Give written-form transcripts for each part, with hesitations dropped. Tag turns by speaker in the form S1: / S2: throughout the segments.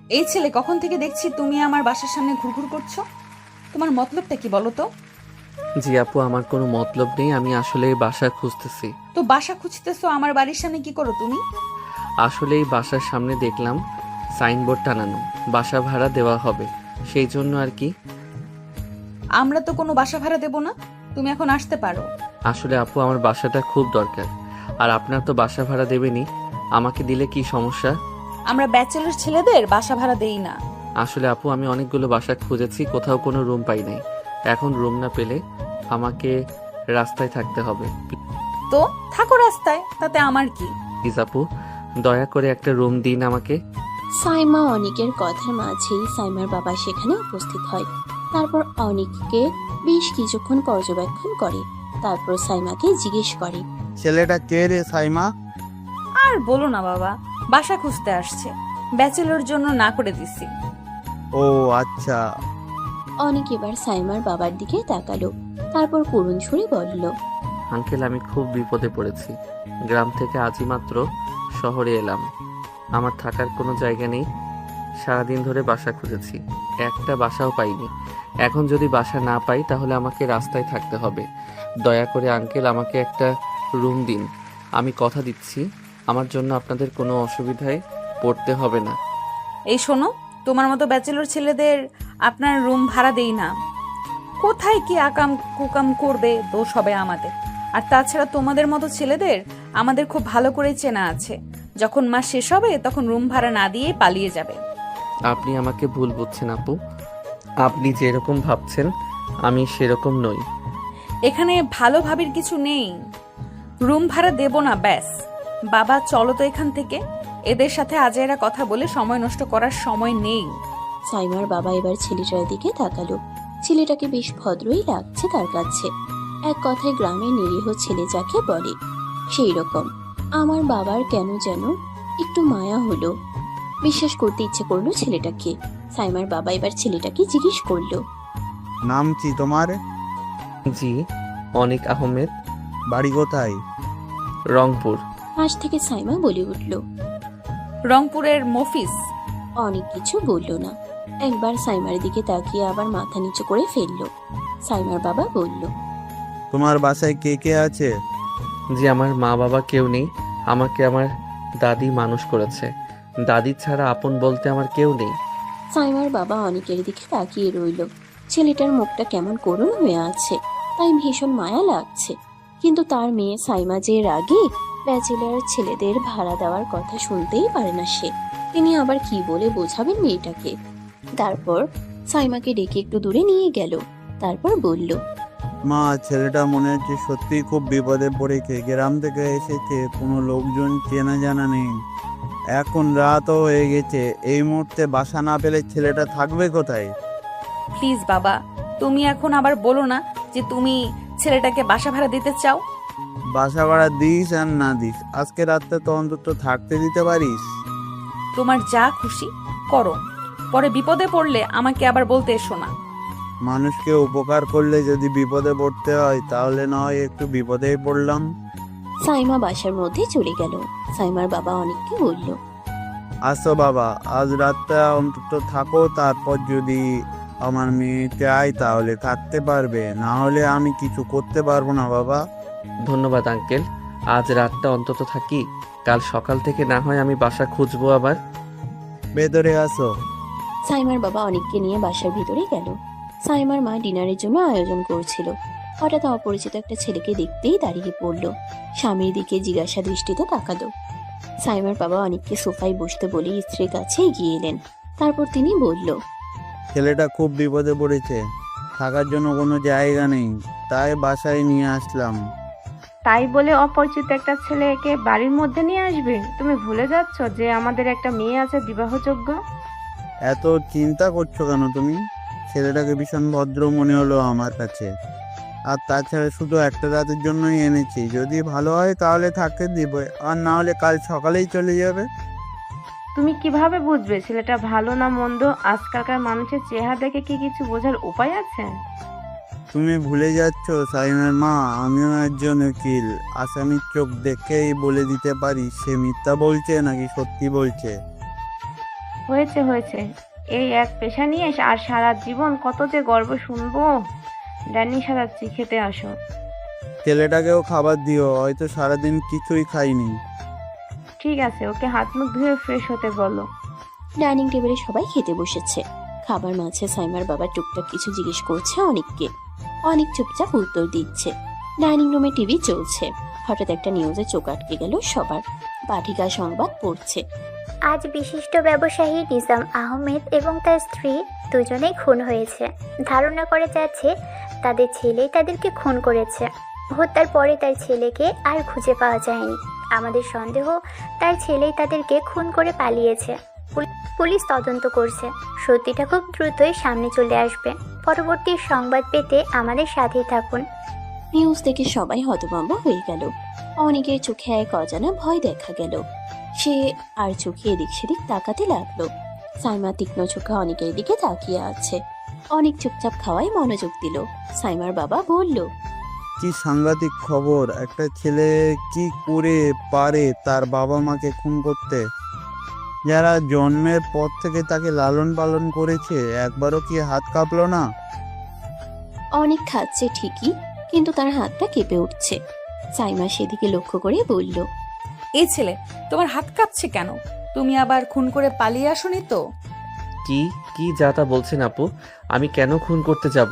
S1: এই ছেলে, কখন থেকে দেখছি তুমি আমার বাসার সামনে ঘুরঘুর করছো? তোমার মতলবটা কি বলো তো?
S2: জি আপু, আমার কোনো মতলব নেই, আমি আসলে বাসা খুঁজতেছি।
S1: তো বাসা খুঁজতেছো আমার বাড়ির সামনে কি করো তুমি?
S2: আসলে এই বাসার সামনে দেখলাম সাইনবোর্ড টানানো, বাসা ভাড়া দেওয়া হবে, সেই জন্য আর কি।
S1: আমরা তো কোনো বাসা ভাড়া দেবো না, তুমি এখন আসতে পারো।
S2: আসলে আপু, আমার বাসাটা খুব দরকার, আর আপনার তো বাসা ভাড়া দেবেনি, আমাকে দিলে কি সমস্যা?
S1: আমরা ব্যাচেলর ছেলেদের বাসা ভাড়া দেই না।
S2: আসলে আপু, আমি অনেকগুলো বাসা খুঁজেছি, কোথাও কোনো রুম পাই নাই। এখন রুম না পেলে আমাকে রাস্তায় থাকতে হবে।
S1: তো থাকো রাস্তায়, তাতে আমার কি?
S2: প্লিজ আপু, দয়া করে একটা রুম দিন আমাকে।
S3: সাইমা অনিকের কথার মাঝেই সাইমার বাবা সেখানে উপস্থিত হয়। তারপর অনিককে বেশ কিছুক্ষণ পর্যবেক্ষণ করে। তারপর সাইমাকে জিজ্ঞেস করে।
S4: ছেলেটা কে রে সাইমা?
S1: আর বলো না বাবা, বাসা খুঁজতে আসছে, ব্যাচেলর জন্য না করে দিছি।
S4: ও আচ্ছা।
S3: অনিক এবার সাইমার বাবার দিকে তাকালো। তারপর করুণ সুরে বলল,
S2: আঙ্কেল, আমি খুব বিপদে পড়েছি, গ্রাম থেকে আজই মাত্র শহরে এলাম, আমার থাকার কোনো জায়গা নেই, সারাদিন ধরে বাসা খুঁজেছি, একটা বাসাও পাইনি। এখন যদি বাসা না পাই তাহলে আমাকে রাস্তায় থাকতে হবে। দয়া করে আঙ্কেল আমাকে একটা রুম দিন, আমি কথা দিচ্ছি আমার জন্য আপনাদের কোনো অসুবিধায় পড়তে হবে না।
S1: এই শোনো, তোমার মতো ব্যাচেলর ছেলেদের আপনার রুম ভাড়া দেই না। কোথায় কি আকাম কুকাম করবে, দোষ হবে আমাদের। আর তাছাড়া তোমাদের মতো ছেলেদের আমাদের খুব ভালো করে চেনা আছে, যখন মাস শেষ হবে তখন রুম ভাড়া না দিয়ে পালিয়ে যাবে।
S2: আপনি আমাকে ভুল বুঝছেন আপু, আপনি যেরকম ভাবছেন আমি সেরকম নই।
S1: এখানে ভালো ভাবির কিছু নেই, রুম ভাড়া দেব না ব্যাস। বাবা চলো তো এখান থেকে, এদের সাথে আজাইরা কথা বলে সময় নষ্ট করার সময় নেই।
S3: সাইমার বাবা এবার ছেলেটার দিকে তাকালো। ছেলেটাকে বেশ ভদ্রই লাগছে তার কাছে। এক কথায় গ্রামের নিরীহ ছেলে যাকে বলে সেই রকম। আমার বাবার কেন যেন একটু মায়া হলো। বিশ্বাস করতে ইচ্ছে করলো ছেলেটাকে। সাইমার বাবা এবার ছেলেটাকে জিজ্ঞেস করলো,
S4: নাম কি তোমার?
S2: জি, অনিক আহমেদ।
S4: বাড়ি কোথায়?
S2: রংপুর।
S3: পাশ থেকে সাইমা বলে উঠল।
S1: রংপুরের মফিস।
S3: অনেক কিছু বলল না, একবার সাইমার দিকে তাকিয়ে আবার মাথা নিচু করে ফেললো। সাইমার বাবা বলল,
S4: তোমার বাসায় কে কে আছে?
S2: জি, আমার মা বাবা কেউ নেই, আমাকে আমার দাদি মানুষ করেছে, দাদি ছাড়া আপন বলতে আমার কেউ নেই।
S3: সাইমার বাবা অনেকের দিকে তাকিয়ে রইল। ছেলেটার মুখটা কেমন করুণ হয়ে আছে, তাই ভীষণ মায়া লাগছে। কিন্তু তার মেয়ে সাইমা যে রাগী, ব্যাচেলার ছেলেদের ভাড়া দেওয়ার কথা শুনতেই পারে না সে। তিনি আবার কি বলে বোঝাবেন মেয়েটাকে। তারপর সাইমাকে ডেকে একটু দূরে নিয়ে গেল। তারপর বলল,
S4: মা, ছেলেটা মনে হচ্ছে সত্যিই খুব বিপদে পড়েছে। গ্রাম থেকে এসেছে, কোনো লোকজন চেনা জানা নেই, এখন রাতও হয়ে গেছে। এই মুহূর্তে বাসা না পেলে ছেলেটা থাকবে কোথায়?
S1: প্লিজ বাবা, তুমি এখন আবার বলো না যে তুমি ছেলেটাকে বাসা ভাড়া দিতে চাও।
S4: বাসা ভাড়া দিস আর না দিস, আজকে রাতটা তো অন্তত থাকতে দিতে পারিস।
S1: তোমার যা খুশি করো, পরে বিপদে পড়লে আমাকে আবার বলতে এসো না।
S4: মানুষকে উপকার করলে যদি বিপদে পড়তে হয়, তাহলে না হয় একটু বিপদেই পড়লাম।
S3: সাইমা বাসার মধ্যে চলে গেল। সাইমার বাবা অনেককে বলল,
S4: আসো বাবা, আজ রাতটা অন্তত থাকো, তারপর যদি আমার মেয়ে চায় তাহলে থাকতে পারবে, না হলে আমি কিছু করতে পারবো না বাবা।
S2: ধন্যবাদ আঙ্কেল, আজ রাতটা অন্তত থাকি, কাল সকাল থেকে না হয় আমি বাসা খুঁজবো আবার।
S4: ভেতরে আসো।
S3: সাইমার বাবা অনেককে নিয়ে বাসার ভিতরে গেল। সাইমার মা ডিনারের জন্য আয়োজন করছিল। হঠাৎ অপরিচিত একটা ছেলেকে দেখতেই দাঁড়িয়ে পড়ল। স্বামীর দিকে জিজ্ঞাসা দৃষ্টিতে তাকালো। সাইমার বাবা অনেককে সোফায় বসতে বলে স্ত্রীর কাছে এগিয়ে এলেন। তারপর তিনি বলল,
S4: ছেলেটা খুব বিপদে পড়েছে, থাকার জন্য কোনো জায়গা নেই, তাই বাসায় নিয়ে আসলাম।
S5: তাই বলে অপরিচিত একটা ছেলেকে বাড়ির মধ্যে নিয়ে আসবে? তুমি ভুলে যাচ্ছ যে আমাদের একটা মেয়ে আছে বিবাহযোগ্য।
S4: এত চিন্তা করছো কেন তুমি? ছেলেটাকে ভীষণ ভদ্র মনে হলো আমার কাছে। আর তাছাড়া শুধু একটা রাতের জন্যই এনেছি, যদি ভালো হয় তাহলে থাকতে দিব, আর না হলে কাল সকালেই চলে যাবে।
S5: তুমি কিভাবে বুঝবে ছেলেটা ভালো না মন্দ? আজকালকার মানুষের চেহারা দেখে কি কিছু বোঝার উপায় আছে?
S4: তুমি ভুলে যাচ্ছ সাইমের মা, আমিও একজন উকিল। আসামির চোখ দেখেই বলে দিতে পারি সে মিথ্যা বলছে নাকি সত্যি বলছে।
S5: হয়েছে হয়েছে, এই এক পেশা নিয়ে আর সারা জীবন কত যে গর্ব শুনবো। ড্যানি সাজাচ্ছি, খেতে আসো।
S4: ছেলেটাকেও খাবার দিও, হয়তো সারাদিন কিছুই খাইনি।
S5: ঠিক আছে, ওকে হাত মুখ ধুয়ে ফ্রেশ হতে বলো।
S3: ডাইনিং টেবিলে সবাই খেতে বসেছে। খাবার মাঝে সাইমার বাবা টুকটাক কিছু জিজ্ঞেস করছে অনেককে। অনেক চুপচাপ উত্তর দিচ্ছে। ডাইনিং রুমে টিভি চলছে। হঠাৎ একটা নিউজে চোখ আটকে গেল সবার। পাঠিকা সংবাদ পড়ছে।
S6: আজ বিশিষ্ট ব্যবসায়ী নিজাম আহমেদ এবং তার স্ত্রী দুজনেই খুন হয়েছে। ধারণা করা যাচ্ছে তাদের ছেলেই তাদেরকে খুন করেছে। হত্যার পরে তার ছেলেকে আর খুঁজে পাওয়া যায়নি। আমাদের সন্দেহ তার ছেলেই তাদেরকে খুন করে পালিয়েছে। পুলিশ তদন্ত করছে। সত্যিটা খুব দ্রুতই সামনে চলে আসবে। পরবর্তী সংবাদ পেতে আমাদের সাথেই থাকুন।
S3: নিউজ দেখে সবাই হতভম্ব হয়ে গেল। অনেকের চোখে এক অজানা ভয় দেখা গেল। সে আর চোখে এদিক সেদিক তাকাতে লাগলো। সাইমা তীক্ষ্ণ চোখে অনেকের দিকে তাকিয়ে আছে। অনেক চুপচাপ খাওয়ায় মনোযোগ দিল। সাইমার বাবা বলল,
S4: কি সাংঘাতিক খবর! একটা ছেলে কি করে পারে তার বাবা মাকে খুন করতে, যারা জন্মের পর থেকে তাকে লালন পালন করেছে? একবারও কি হাত কাঁপলো না?
S3: অনেক খাচ্ছে ঠিকই, কিন্তু তার হাতটা কেঁপে উঠছে। সাইমা সেদিকে লক্ষ্য করে বলল,
S1: এই ছেলে, তোমার হাত কাঁপছে কেন? তুমি আবার খুন করে পালিয়ে আসোনি তো?
S2: কি কি যা তা বলছেন আপু? আমি কেন খুন করতে যাব?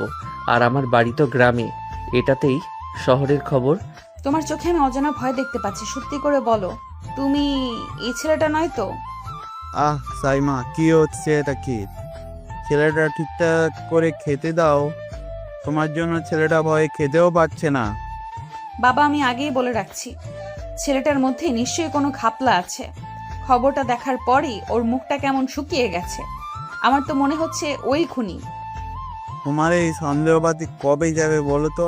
S2: আর আমার বাড়ি তো গ্রামে, এটাতেই শহরের খবর।
S1: তোমার চোখে আমি অজানা ভয় দেখতে পাচ্ছি। সত্যি করে বলো, তুমি এই ছেলেটা নয় তো?
S4: আহ সাইমা, কি হচ্ছে এটা? কি ছেলেটা ঠিকঠাক করে খেতে দাও। তোমার জন্য ছেলেটা ভয়ে খেতেও পাচ্ছে না।
S1: বাবা, আমি আগেই বলে রাখছি, ছেলেটার মধ্যে নিশ্চয়ই কোনো ঘাপলা আছে। খবরটা দেখার পরই ওর মুখটা কেমন শুকিয়ে গেছে। আমার তো মনে হচ্ছে ওই খুনি।
S4: তোমার এই সন্দেহবাদী কবে যাবে বলো তো?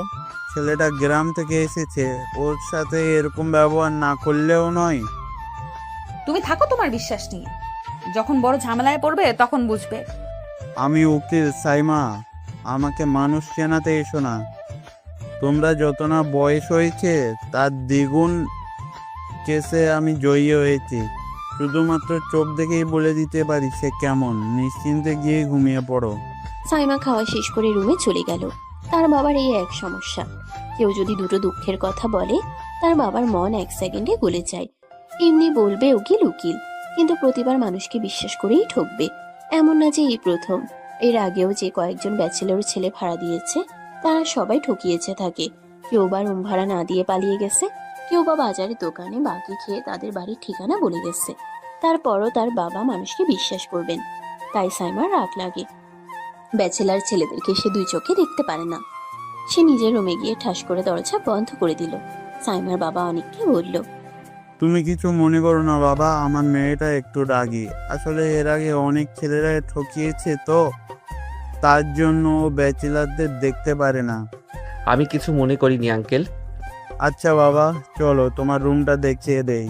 S4: ছেলেটা গ্রাম থেকে এসেছে, ওর সাথে এরকম ব্যবহার না করলেও নয়।
S1: তুমি থাকো তোমার বিশ্বাস নিয়ে। যখন বড় ঝামেলায় পড়বে তখন বুঝবে।
S4: আমি উকিল সাইমা, আমাকে মানুষ চেনাতে এসো না। তোমরা যত না বয়স হয়েছে তার দ্বিগুণ কেসে আমি জয়ী হয়েছি। শুধুমাত্র চোখ দেখেই বলে দিতে পারি সে কেমন। নিশ্চিন্তে গিয়ে ঘুমিয়ে পড়ো।
S3: সাইমা খাওয়া শেষ করে রুমে চলে গেল। তার বাবার এই এক সমস্যা, কেউ যদি দুটো দুঃখের কথা বলে তার বাবার মন এক সেকেন্ডে গলে যায়। এমনি বলবে উকিল উকিল, কিন্তু প্রতিবার মানুষকে বিশ্বাস করেই ঠকবে। এমন না যে এই প্রথম, এর আগেও যে কয়েকজন ব্যাচেলর ছেলে ভাড়া দিয়েছে তারা সবাই ঠকিয়েছে থাকে। কেউ বা রুম ভাড়া না দিয়ে পালিয়ে গেছে, কেউ বা বাজারের দোকানে বাকি খেয়ে তাদের বাড়ির ঠিকানা বলে গেছে। তারপরও তার বাবা মানুষকে বিশ্বাস করবেন। তাই সাইমার রাগ লাগে। ব্যাচেলার ছেলেদেরকে সে দুই চোখে দেখতে পারে না। সে নিজের রুমে গিয়ে ঠাস করে দরজা বন্ধ করে দিল। সাইমার বাবা অনেককে বলল,
S4: তুমি কিছু মনে করো না বাবা, আমার মেয়েটা একটু রাগী। আসলে এর আগে অনেক ছেলেরা ঠকিয়েছে তো, তার জন্য ও ব্যাচেলারদের দেখতে পারে না।
S2: আমি কিছু মনে করিনি আঙ্কেল।
S4: আচ্ছা বাবা, চলো তোমার রুমটা দেখিয়ে দেই।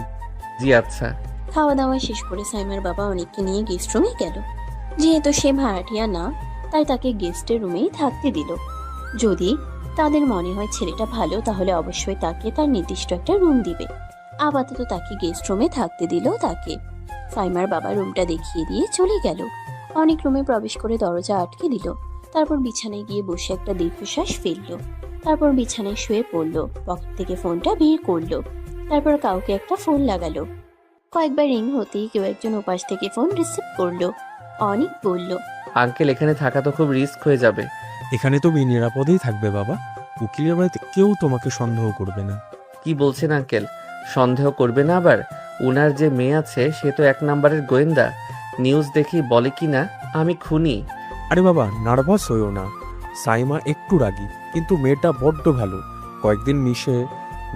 S2: জি আচ্ছা।
S3: খাওয়া দাওয়া শেষ করে সাইমার বাবা অনেককে নিয়ে গেস্ট রুমে গেল। যেহেতু সে ভাড়াটিয়া না, তাই তাকে গেস্টের রুমেই থাকতে দিল। যদি তাদের মনে হয় ছেলেটা ভালো, তাহলে অবশ্যই তাকে তার নির্দিষ্ট একটা রুম দিবে। আপাতত তাকে গেস্ট রুমে থাকতে দিল তাকে। সাইমার বাবা রুমটা দেখিয়ে দিয়ে চলে গেল। অনেক রুমে প্রবেশ করে দরজা আটকে দিল। তারপর বিছানায় গিয়ে বসে একটা দীর্ঘশ্বাস ফেললো। তারপর বিছানায় শুয়ে পড়লো। পকেট থেকে ফোনটা বের করলো। তারপর কাউকে একটা ফোন লাগালো। কয়েকবার রিং হতেই কেউ একজন ওপাশ থেকে ফোন রিসিভ করলো। অনেক বলল,
S2: আঙ্কেল, এখানে থাকা তো খুব রিস্ক হয়ে যাবে।
S7: এখানে তুমি নিরাপদেই থাকবে বাবা। উকিলের বাড়িতে কেউ তোমাকে সন্দেহ করবে না।
S2: কি বলছেন আঙ্কেল? সন্দেহ করবে না আবার? উনার যে মেয়ে আছে সে তো এক নাম্বারের গোয়েন্দা। নিউজ দেখি বলে কি না আমি খুনি।
S7: আরে বাবা, নার্ভাস হইও না। সাইমা একটু রাগী, কিন্তু মেয়েটা বড্ড ভালো। কয়েকদিন মিশে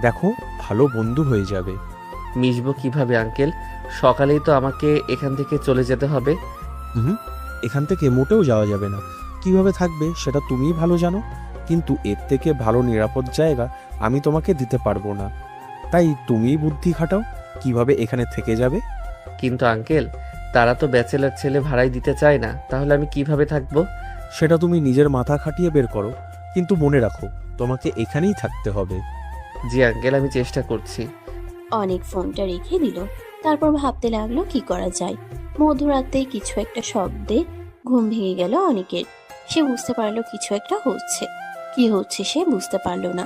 S7: দেখো, ভালো বন্ধু হয়ে যাবে।
S2: মিশবো কিভাবে আঙ্কেল? সকালেই তো আমাকে এখান থেকে চলে যেতে হবে।
S7: এখান থেকে মোটেও যাওয়া যাবে না। কিভাবে থাকবে সেটা তুমিই ভালো জানো, কিন্তু এর থেকে ভালো নিরাপদ জায়গা আমি তোমাকে দিতে পারবো না। তাই তুমিই বুদ্ধি খাটাও কিভাবে এখানে থেকে যাবে।
S2: কিন্তু আঙ্কেল, তারা তো ব্যাচেলার ছেলে ভাড়াই দিতে চায় না, তাহলে আমি কিভাবে থাকবো?
S7: সেটা তুমি নিজের মাথা খাটিয়ে বের করো, কিন্তু মনে রাখো তোমাকে এখানেই থাকতে হবে।
S2: জি আঙ্কেল, আমি চেষ্টা করছি।
S3: অনেক ফোনটা রেখে দিল। তারপর ভাবতে লাগলো কি করা যায়। মধ্যরাতে কিছু একটা শব্দে ঘুম ভেঙে গেল অনেকের। সে বুঝতে পারলো কিছু একটা হচ্ছে, কি হচ্ছে সে বুঝতে পারলো না।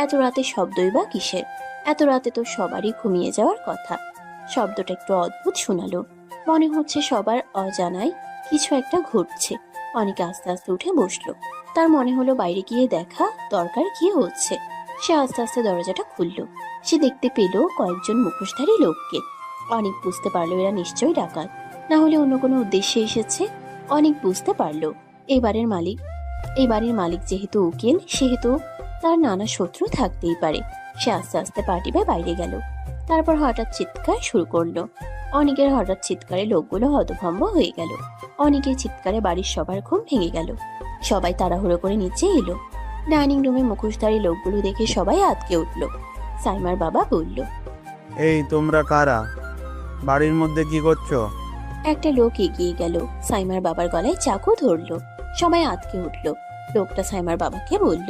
S3: এত রাতে শব্দই বা কিসের? এত রাতে তো সবারই ঘুমিয়ে যাওয়ার কথা। শব্দটা একটু অদ্ভুত শোনালো, মনে হচ্ছে সবার অজানায় কিছু একটা ঘটছে। অনেক আস্তে আস্তে উঠে বসলো। তার মনে হলো বাইরে গিয়ে দেখা দরকার কি হচ্ছে। সে আস্তে আস্তে দরজাটা খুললো। সে দেখতে পেল কয়েকজন মুখোশধারী লোককে। অনেক বুঝতে পারলো এরা নিশ্চয়ই ডাকাত, না হলে অন্য কোনো উদ্দেশ্যে এসেছে। অনেক বুঝতে পারলো এই বাড়ির মালিক যেহেতু উকিল, সেহেতু তার নানা শত্রু থাকতেই পারে। সে আস্তে আস্তে পা টিপে বাইরে গেল। তারপর হঠাৎ চিৎকার শুরু করলো। অনেকের হঠাৎ চিৎকারে লোকগুলো হতভম্ব হয়ে গেল। অনেকের চিৎকারে বাড়ির সবার ঘুম ভেঙে গেল। সবাই তাড়াহুড়ো করে নিচে এলো। ডাইনিং রুমে মুখোশধারী লোকগুলো দেখে সবাই আঁতকে উঠল। সাইমার বাবা বলল,
S4: এই তোমরা কারা? বাড়ির মধ্যে কি করছো?
S3: একটা লোক এগিয়ে গেল, সাইমার বাবার গলায় চাকু ধরলো। সবাই আঁতকে উঠল। লোকটা সাইমার বাবাকে বলল,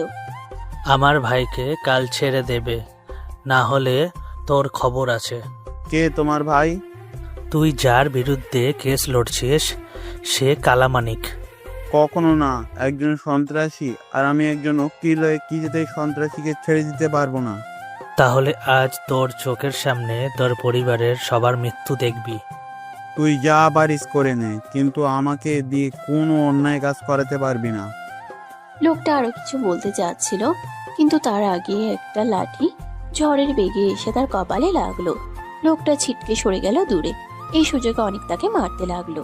S8: আমার ভাইকে কাল ছেড়ে দেবে, না হলে তোর খবর আছে।
S4: কে তোমার ভাই?
S8: তুই যার বিরুদ্ধে কেস লড়ছিস সে কালামানিক।
S4: কখনো না, একজন সন্ত্রাসী, আর আমি একজন উকিল হয়ে কিছুতেই সন্ত্রাসীকে ছেড়ে দিতে পারবো না।
S8: তাহলে আজ তোর চোখের সামনে তোর পরিবারের সবার মৃত্যু দেখবি।
S4: তুই যা পারিস করে নে, কিন্তু আমাকে দিয়ে কোনো অন্যায় কাজ করাতে পারবি না।
S3: লোকটা আরো কিছু বলতে চাচ্ছিল, কিন্তু তার আগে একটা লাঠি ঝড়ের বেগে এসে তার কপালে লাগলো। লোকটা ছিটকে সরে গেল দূরে। এই সুযোগে অনেক তাকে মারতে লাগলো।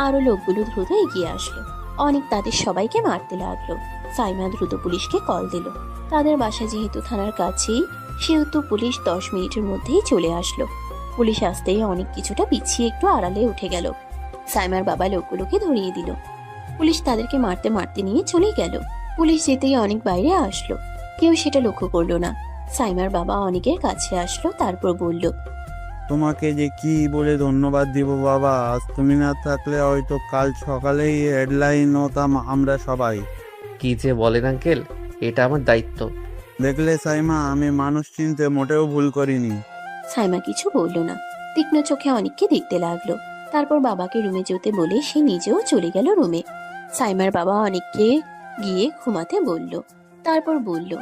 S3: আরো লোকগুলো দ্রুত এগিয়ে আসলো। অনেক তাদের সবাইকে মারতে লাগলো। সাইমা দ্রুত পুলিশকে কল দিল। তাদের বাসা যেহেতু থানার কাছেই, সেহেতু পুলিশ 10 মিনিটের মধ্যেই চলে আসলো। পুলিশ আসতেই অনেক কিছুটা পিছিয়ে একটু আড়ালে উঠে গেল। সাইমার বাবা লোকগুলোকে ধরিয়ে দিল। পুলিশ তাদেরকে মারতে মারতে নিয়ে চলে গেল। পুলিশ যেতেই অনেক বাইরে আসলো। কেউ সেটা লক্ষ্য করলো না। সাইমার বাবা অনেকের কাছে আসলো, তারপর বলল,
S4: তোমাকে যে কি বলে ধন্যবাদ দিব বাবা, আজ তুমি না থাকলে হয়তো কাল সকালেই হেডলাইন হতাম আমরা সবাই।
S2: কি যে বলেন আঙ্কেল, এটা আমার দায়িত্ব।
S4: দেখলে সাইমা, আমি মানুষ চিনতে মোটেও ভুল করিনি।
S3: সাইমা কিছু বলল না, তীক্ষ্ণ চোখে অনেককে দেখতে লাগলো। তারপর বাবাকে রুমে যেতে বলে সে নিজেও চলে গেল রুমে। সাইমার বাবা অনেককে গিয়ে ঘুমাতে বলল। তারপর বলল,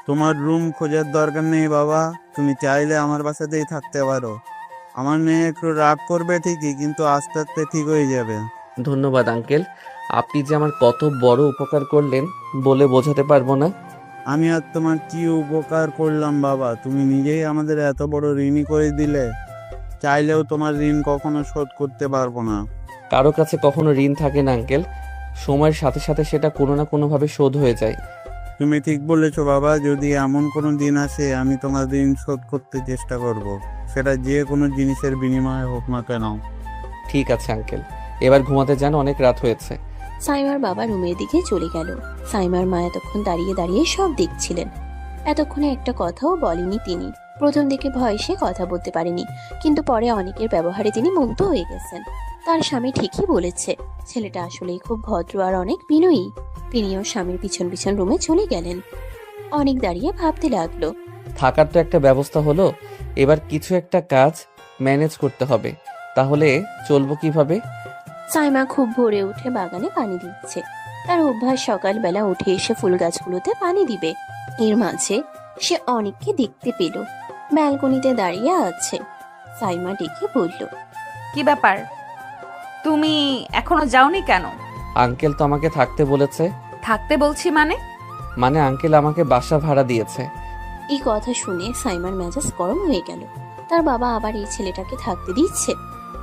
S4: তোমার রুম খোঁজার দরকার নেই বাবা, তুমি চাইলে আমার বাসাতেই থাকতে পারো। আমার মেয়ে একটু রাগ করবে ঠিকই, কিন্তু আস্তে আস্তে ঠিক হয়ে যাবে।
S2: ধন্যবাদ আঙ্কেল, আপনি যে আমার কত বড় উপকার করলেন বলে বোঝাতে পারবো না।
S4: আমি আর তোমার কি উপকার করলাম বাবা? তুমি নিজেই আমাদের এত বড় ঋণী করে দিলে। চাইলেও তোমার ঋণ কখনো শোধ করতে পারবো না।
S2: কারো কাছে কখনো ঋণ থাকে না আঙ্কেল, সময়ের সাথে সাথে সেটা কোনো না কোনোভাবে শোধ হয়ে যায়।
S4: তুমি ঠিক বলেছো বাবা, যদি এমন কোনো দিন আসে আমি তোমার ঋণ শোধ করতে চেষ্টা করব। সেটা যে কোনো জিনিসের বিনিময়ে হোক না কেন।
S2: ঠিক আছে আঙ্কেল, এবার ঘুমাতে যান, অনেক রাত হয়েছে।
S3: সাইমার বাবা রুমের দিকে চলে গেল। সাইমার মা এতক্ষণ দাঁড়িয়ে দাঁড়িয়ে সব দেখছিলেন। এতক্ষণে একটা কথাও বলেনি তিনি। প্রথম দিকে ভয়ে সে কথা বলতে পারেনি, কিন্তু পরে অনেকের ব্যবহারে তিনি মুগ্ধ হয়ে গেছেন। তার স্বামী ঠিকই বলেছে, ছেলেটা আসলেই খুব ভদ্র আর অনেক বিনয়ী। তিনিও স্বামীর পিছন পিছন রুমে চলে গেলেন। অনেক দাঁড়িয়ে ভাবতে লাগলো,
S2: থাকার তো একটা ব্যবস্থা হলো, এবার কিছু একটা কাজ ম্যানেজ করতে হবে, তাহলে চলবো কিভাবে?
S3: সাইমা খুব ভোরে উঠে বাগানে পানি দিচ্ছে। তার অভ্যাস সকালবেলা উঠে এসে ফুল গাছগুলোতে পানি দিবে। এর মাঝে সে অনেককে দেখতে পেল, ব্যালকনিতে দাঁড়িয়ে আছে। সাইমা ডেকে বলল,
S1: কি ব্যাপার, তুমি এখনো যাওনি কেন?
S2: আঙ্কেল তো আমাকে থাকতে বলেছে।
S1: থাকতে বলছি
S2: মানে আঙ্কেল আমাকে বাসা ভাড়া দিয়েছে।
S3: এই কথা শুনে সাইমার মেজাজ গরম হয়ে গেল। তার বাবা আবার এই ছেলেটাকে থাকতে দিচ্ছে?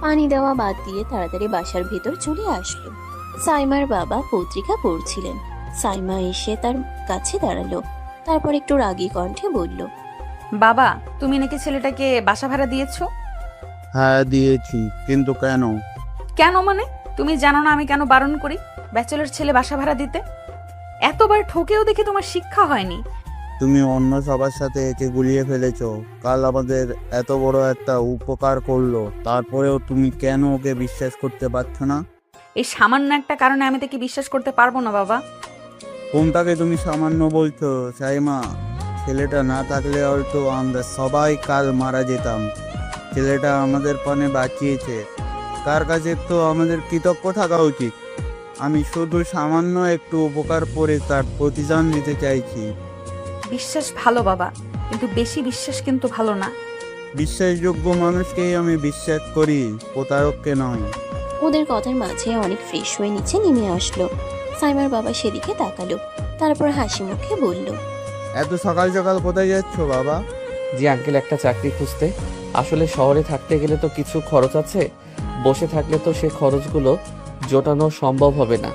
S3: পানি দেওয়া বাদ দিয়ে তাড়াতাড়ি বাসার ভেতর চলে আসলো। সাইমার বাবা পত্রিকা পড়ছিলেন। সাইমা এসে তার কাছে দাঁড়ালো। তারপর একটু রাগী কণ্ঠে বলল,
S1: বাবা, তুমি নাকি ছেলেটাকে বাসা ভাড়া দিয়েছো?
S4: হ্যাঁ দিয়েছি, কিন্তু কেন?
S1: কেন মানে? তুমি জানো না আমি কেন বারণ করি ব্যাচেলর ছেলে বাসা ভাড়া দিতে? এতবার ঠকেও দেখে তোমার শিক্ষা হয়নি।
S4: তুমি অন্য সবার সাথে একে গুলিয়ে ফেলেছো। কাল আমাদের এত বড় একটা উপকার করলো, তারপরেও তুমি কেন ওকে বিশ্বাস করতে পারছো না?
S1: এই সামান্য একটা কারণে আমি তাকে বিশ্বাস করতে পারবো না বাবা।
S4: কোনটাকে তুমি সামান্য বলছো সাইমা? ছেলেটা না থাকলে হয়তো আমরা সবাই কাল মারা যেতাম। ছেলেটা আমাদের প্রাণে বাঁচিয়েছে। তার কাছে তো আমাদের কৃতজ্ঞ থাকা উচিত। আমি শুধু সামান্য একটু উপকার করে তার প্রতিদান দিতে চাইছি।
S1: বিশ্বাস ভালো বাবা, কিন্তু বেশি বিশ্বাস কিন্তু ভালো না।
S4: বিশ্বাসযোগ্য মানুষকেই আমি বিশ্বাস করি, প্রতারককে নয়।
S3: ওদের কথার মাঝে অনেক ফ্রেশ হয়ে নিচে নেমে আসলো। সাইমার বাবা সেদিকে তাকালো, তারপর হাসি মুখে বলল,
S4: এত সকাল সকাল কোথায় যাচ্ছ বাবা?
S2: জি আঙ্কেল, একটা চাকরি খুঁজতে। আসলে শহরে থাকতে গেলে তো কিছু খরচ আছে, বসে থাকলে তো সে খরচগুলো জোটানো সম্ভব হবে না।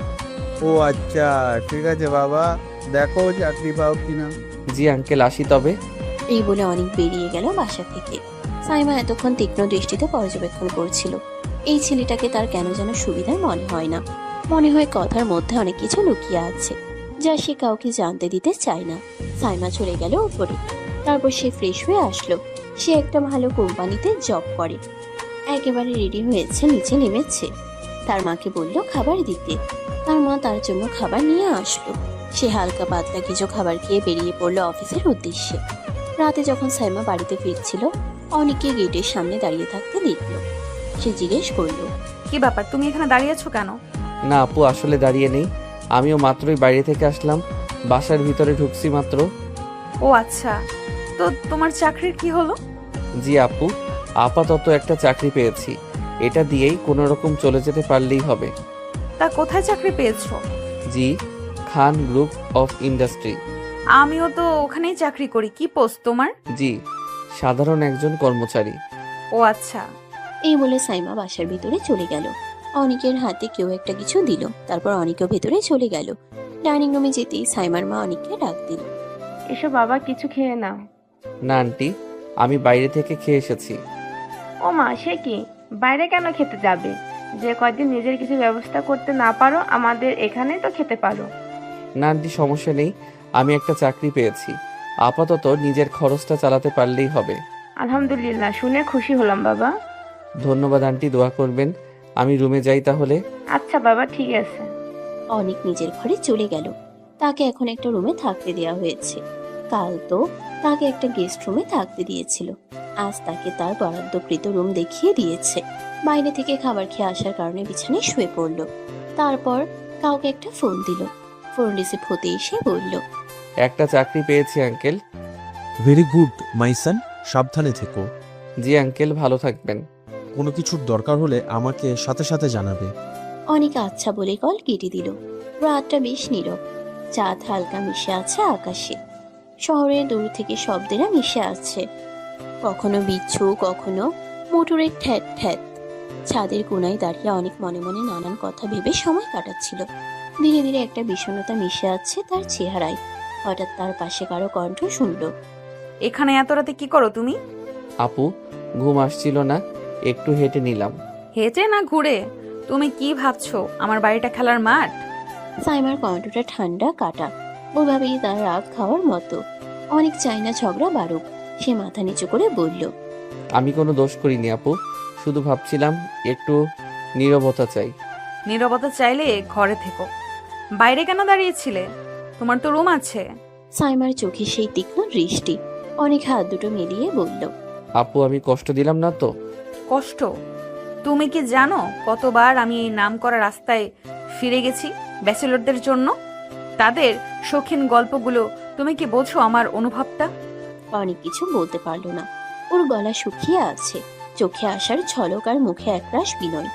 S4: ও আচ্ছা, ঠিক আছে বাবা, দেখো চাকরি পাও কিনা।
S2: জি আঙ্কেল, আসি তবে।
S3: এই বলে অনেক বেরিয়ে গেল বাসা থেকে। সাইমা এতক্ষণ তীক্ষ্ণ দৃষ্টিতে পর্যবেক্ষণ করছিল। এই ছেলেটাকে তার কেন যেন সুবিধার মনে হয় না। মনে হয় কথার মধ্যে অনেক কিছু লুকিয়ে আছে, যা সে কাউকে জানতে দিতে চায় না। সাইমা চলে গেল উপরে। তারপর সে ফ্রেশ হয়ে আসলো। সে একটা ভালো কোম্পানিতে জব করে। একেবারে রেডি হয়েছে, নিচে নেমেছে। তার মাকে বলল খাবার দিতে। তার মা তার জন্য খাবার নিয়ে আসলো। সে হালকা পাতলা কিছু খাবার খেয়ে বেরিয়ে পড়লো অফিসের উদ্দেশ্যে। রাতে যখন সাইমা বাড়িতে ফিরছিল, অনেকে গেটের সামনে দাঁড়িয়ে থাকতে দেখলো। সে জিজ্ঞেস করলো,
S1: কি ব্যাপার, তুমি এখানে দাঁড়িয়ে আছো কেন?
S2: না আপু, আসলে দাঁড়িয়ে নেই। আমিও মাত্রই বাইরে থেকে আসলাম, বাসার ভিতরে ঢুকছি মাত্র।
S1: ও আচ্ছা, তো তোমার চাকরির কি হলো?
S2: জি আপু, আপাতত একটা চাকরি পেয়েছি, এটা দিয়েই কোনো রকম চলে যেতে পারলেই হবে।
S1: তা কোথায় চাকরি পেয়েছো?
S2: জি, খান গ্রুপ অফ ইন্ডাস্ট্রি।
S1: আমিও তো ওখানেই চাকরি করি। কি পোস্ট তোমার?
S2: জি, সাধারণ একজন কর্মচারী।
S1: ও আচ্ছা।
S3: এই বলে সাইমা বাসার ভিতরে চলে গেল। অনিকের হাতে কেউ একটা কিছু দিল। তারপর অনিকও ভেতরে চলে গেল। ডাইনিং রুমে যেতেই সাইমার মা অনিককে ডাক দিল।
S5: এসো বাবা, কিছু খেয়ে নাও।
S2: না আন্টি, আমি বাইরে থেকে খেয়ে এসেছি।
S5: ও মা, সে কি? বাইরে কেন খেতে যাবে? যে কয়দিন নিজের কিছু ব্যবস্থা করতে না পারো, আমাদের এখানেই তো খেতে পারো।
S2: না আন্টি, সমস্যা নেই, আমি একটা চাকরি পেয়েছি, আপাতত নিজের খরচটা চালাতে পারলেই হবে।
S5: আলহামদুলিল্লাহ, শুনে খুশি হলাম বাবা।
S2: ধন্যবাদ আন্টি, দোয়া করবেন। আমি রুমে যাই তাহলে।
S5: আচ্ছা বাবা, ঠিক আছে।
S3: অনিক নিজের ঘরে চলে গেল। তাকে এখন একটা রুমে থাকতে দেওয়া হয়েছে। কাল তো তাকে একটা গেস্ট রুমে থাকতে দিয়েছিল। আজ তাকে তার বরাদ্দকৃত রুম দেখিয়ে দিয়েছে। বাইরে থেকে খাবার খেয়ে আসার কারণে বিছানায় শুয়ে পড়ল। তারপর কাউকে একটা ফোন দিল। ফোন রিসিভ হতে এসে বলল,
S2: একটা চাকরি পেয়েছি আঙ্কেল।
S7: ভেরি গুড মাই সান, সাবধানে থেকো।
S2: জি আঙ্কেল, ভালো থাকবেন।
S7: কোনো কিছুর দরকার হলে আমাকে সাথে সাথে জানাবে।
S3: অনেক আচ্ছা বলে কল কেটে দিল। রাতটা বেশ নীরব। চাঁদ হালকা মিশে আছে আকাশে। শহরের দূর থেকে শব্দেরা মিশে আছে, কখনো বিচ্ছু, কখনো মোটরের ঠ্যাট ঠ্যাট। ছাদের কোনায় দাঁড়িয়ে অনেক মনে মনে নানান কথা ভেবে সময় কাটাচ্ছিল। ধীরে ধীরে একটা বিষণ্ণতা মিশে আছে তার চেহারায়। হঠাৎ তার পাশে কারো কণ্ঠ শুনল।
S1: এখানে এত রাতে কি করো তুমি?
S2: আপু, ঘুম আসছিল না, একটু হেঁটে নিলাম।
S1: হেঁটে না ঘুরে? তুমি কি ভাবছো আমার বাড়িটা খেলার মাঠ?
S3: সাইমার কণ্ঠটা ঠান্ডা কাটা, ওভাবেই তার রাত খাওয়ার মতো। অনেক চাই না ঝগড়া বাড়ুক। সে মাথা নিচু করে বলল,
S2: আমি কোনো দোষ করিনি আপু, শুধু ভাবছিলাম একটু নীরবতা চাই।
S1: নীরবতা চাইলে ঘরে থেকো, বাইরে কেন দাঁড়িয়েছিলে? তোমার তো রুম আছে।
S3: সাইমার চোখে সেই তীক্ষ্ণ দৃষ্টি। অনেক হাত দুটো মিলিয়ে বলল,
S2: আপু, আমি কষ্ট দিলাম না তো?
S1: কষ্ট? তুমি কি জানো কতবার আমি এই নাম করা রাস্তায় ফিরে গেছি ব্যাচেলরদের জন্য? তাদের শৌখিন গল্পগুলো, তুমি কি বোঝো আমার অনুভবটা?
S3: অনেক কিছু বলতে পারল না। ওর গলা শুকিয়ে আছে, চোখে আসার ঝলক আর মুখে একরাশ বিনয়।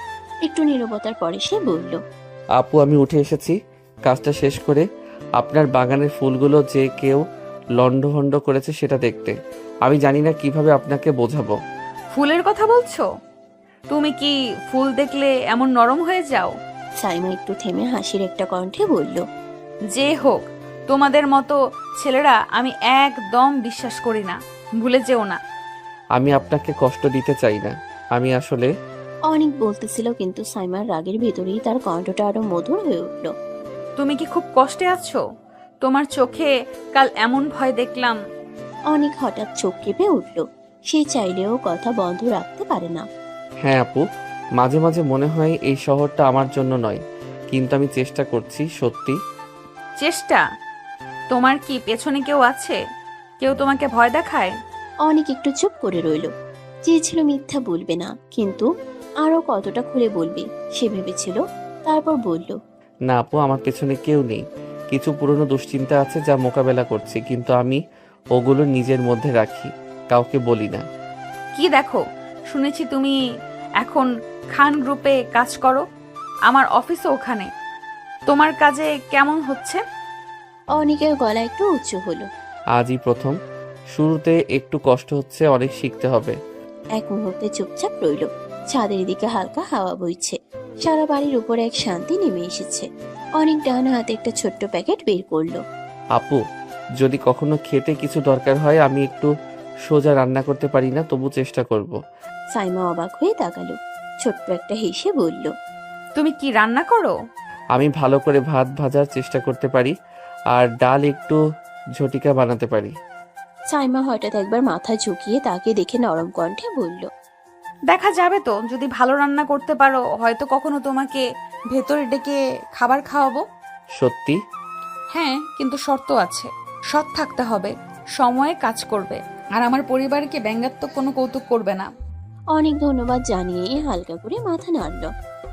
S3: একটু নীরবতার পরে সে বলল,
S2: আপু, আমি উঠে এসেছি কাজটা শেষ করে, আপনার বাগানের ফুলগুলো যে কেউ লন্ডভন্ড করেছে সেটা দেখতে। আমি জানি না কিভাবে আপনাকে বোঝাবো।
S1: ফুলের কথা বলছো? তুমি কি ফুল দেখলে এমন নরম হয়ে যাও?
S3: সাইমা একটু থেমে হাসির একটা কণ্ঠে বলল,
S1: যে হোক, তোমাদের মতো ছেলেরা আমি একদম বিশ্বাস করি না, ভুলে যেও না।
S2: আমি আপনাকে কষ্ট দিতে চাই না, আমি আসলে।
S3: অনেক বলতেছিল, কিন্তু সাইমার রাগের ভেতরেই তার কণ্ঠটা আরো মধুর হয়ে উঠল।
S1: তুমি কি খুব কষ্টে আছো? তোমার চোখে কাল এমন ভয় দেখলাম।
S3: অনেক হঠাৎ চোখ কেঁপে উঠল। সে চাইলেও কথা বন্ধ রাখতে পারে না।
S2: হ্যাঁ আপু, মাঝে মাঝে মনে হয় এই শহরটা আমার জন্য নয়, কিন্তু আমি চেষ্টা করছি সত্যি।
S1: চেষ্টা? তোমার কি পেছনে কেউ আছে? কেউ তোমাকে ভয় দেখায়?
S3: অনেক একটু চুপ করে রইল। চেয়েছিল মিথ্যা বলবে না, কিন্তু আরো কতটা খুলে বলবে সে ভেবেছিল। তারপর বলল,
S2: না আপু, আমার পেছনে কেউ নেই। কিছু পুরনো দুশ্চিন্তা আছে যা মোকাবেলা করছি, কিন্তু আমি ওগুলো নিজের মধ্যে রাখি, কাউকে বলি না।
S1: কি দেখো, শুনেছি তুমি এখন খান গ্রুপে কাজ করো, আমার অফিসও ওখানে। তোমার কাজে কেমন হচ্ছে?
S3: অনিকের গলা একটু উঁচু হলো।
S2: আজই প্রথম, শুরুতে একটু কষ্ট হচ্ছে, অনেক শিখতে হবে।
S3: এক মুহূর্তে চুপচাপ রইল। ছাদের দিকে হালকা হাওয়া বইছে, সারা বাড়ির উপরে এক শান্তি নেমে এসেছে। অনেক ডান হাতে একটা ছোট্ট প্যাকেট বের করলো।
S2: আপু, যদি কখনো খেতে কিছু দরকার হয়, আমি একটু সোজা রান্না করতে পারি না, তবু চেষ্টা করব।
S3: সাইমা অবাক হয়ে তাকালো, ছোট্ট একটা হেসে বলল,
S1: তুমি কি রান্না করো?
S2: আমি ভালো করে ভাত ভাজার চেষ্টা করতে পারি, আর ডাল একটু ঝটিকা বানাতে পারি।
S3: সাইমা হঠাৎ একবার মাথা ঝুঁকিয়ে তাকে দেখে নরম কণ্ঠে বলল,
S1: দেখা যাবে তো, যদি ভালো রান্না করতে পারো হয়তো কখনো তোমাকে ভেতরে ডেকে খাবার খাওয়াবো।
S2: সত্যি?
S1: হ্যাঁ, কিন্তু শর্ত আছে। সৎ থাকতে হবে, সময়ে কাজ করবে, আর আমার পরিবারকে ব্যঙ্গাত্মক কোনো কৌতুক করবে না।
S3: অনেক ধন্যবাদ জানিয়ে হালকা করে মাথা নাড়ল।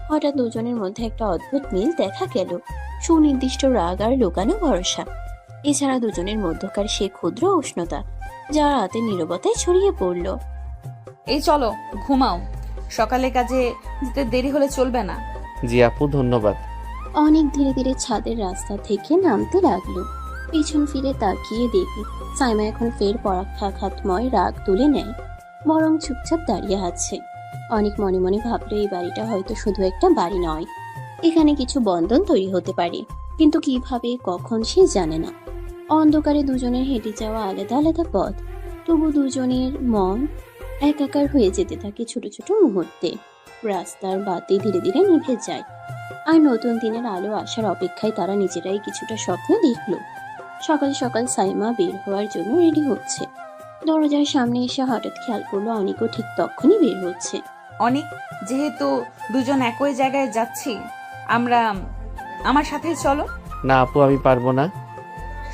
S3: হঠাৎ দুজনের মধ্যে একটা অদ্ভুত মিল দেখা গেল, সুনির্দিষ্ট রাগ আর লুকানো ভরসা। এছাড়া দুজনের মধ্যকার সে ক্ষুদ্র উষ্ণতা যা রাতে নীরবতায় ছড়িয়ে পড়ল।
S1: এই চলো ঘুমাও, সকালে কাজে যেতে দেরি হলে চলবে না।
S2: জি আপু, ধন্যবাদ।
S3: অনেক ধীরে ধীরে ছাদের রাস্তা থেকে নামতে লাগলো। পিছন ফিরে তাকিয়ে দেখি সাইমা এখন ফের পরাঘাতময় রাগ তুলে নেয়, বরং চুপচাপ দাঁড়িয়ে আছে। অনেক মনে মনে ভাবলো এই বাড়িটা হয়তো শুধু একটা বাড়ি নয়, এখানে কিছু বন্ধন তৈরি হতে পারে, কিন্তু কিভাবে কখন সে জানে না। অন্ধকারে দুজনের হেঁটে যাওয়া আলাদা আলাদা পথ, তবু দুজনের মন একাকার হয়ে যেতে থাকে ছোট ছোট মুহূর্তে। রাস্তার বাতি ধীরে ধীরে নিভে যায়, আর নতুন দিনের আলো আসার অপেক্ষায় তারা নিজেরাই কিছুটা স্বপ্ন দেখলো। সকাল সকাল সাইমা বের হওয়ার জন্য রেডি হচ্ছে। দরজার সামনে এসে হঠাৎ খেয়াল করলো অনিকও ঠিক তখনই বের হচ্ছে।
S1: অনেক, যেহেতু দুজন একই জায়গায় যাচ্ছি, আমরা আমার সাথে চলো।
S2: না আপু, আমি পারবো না।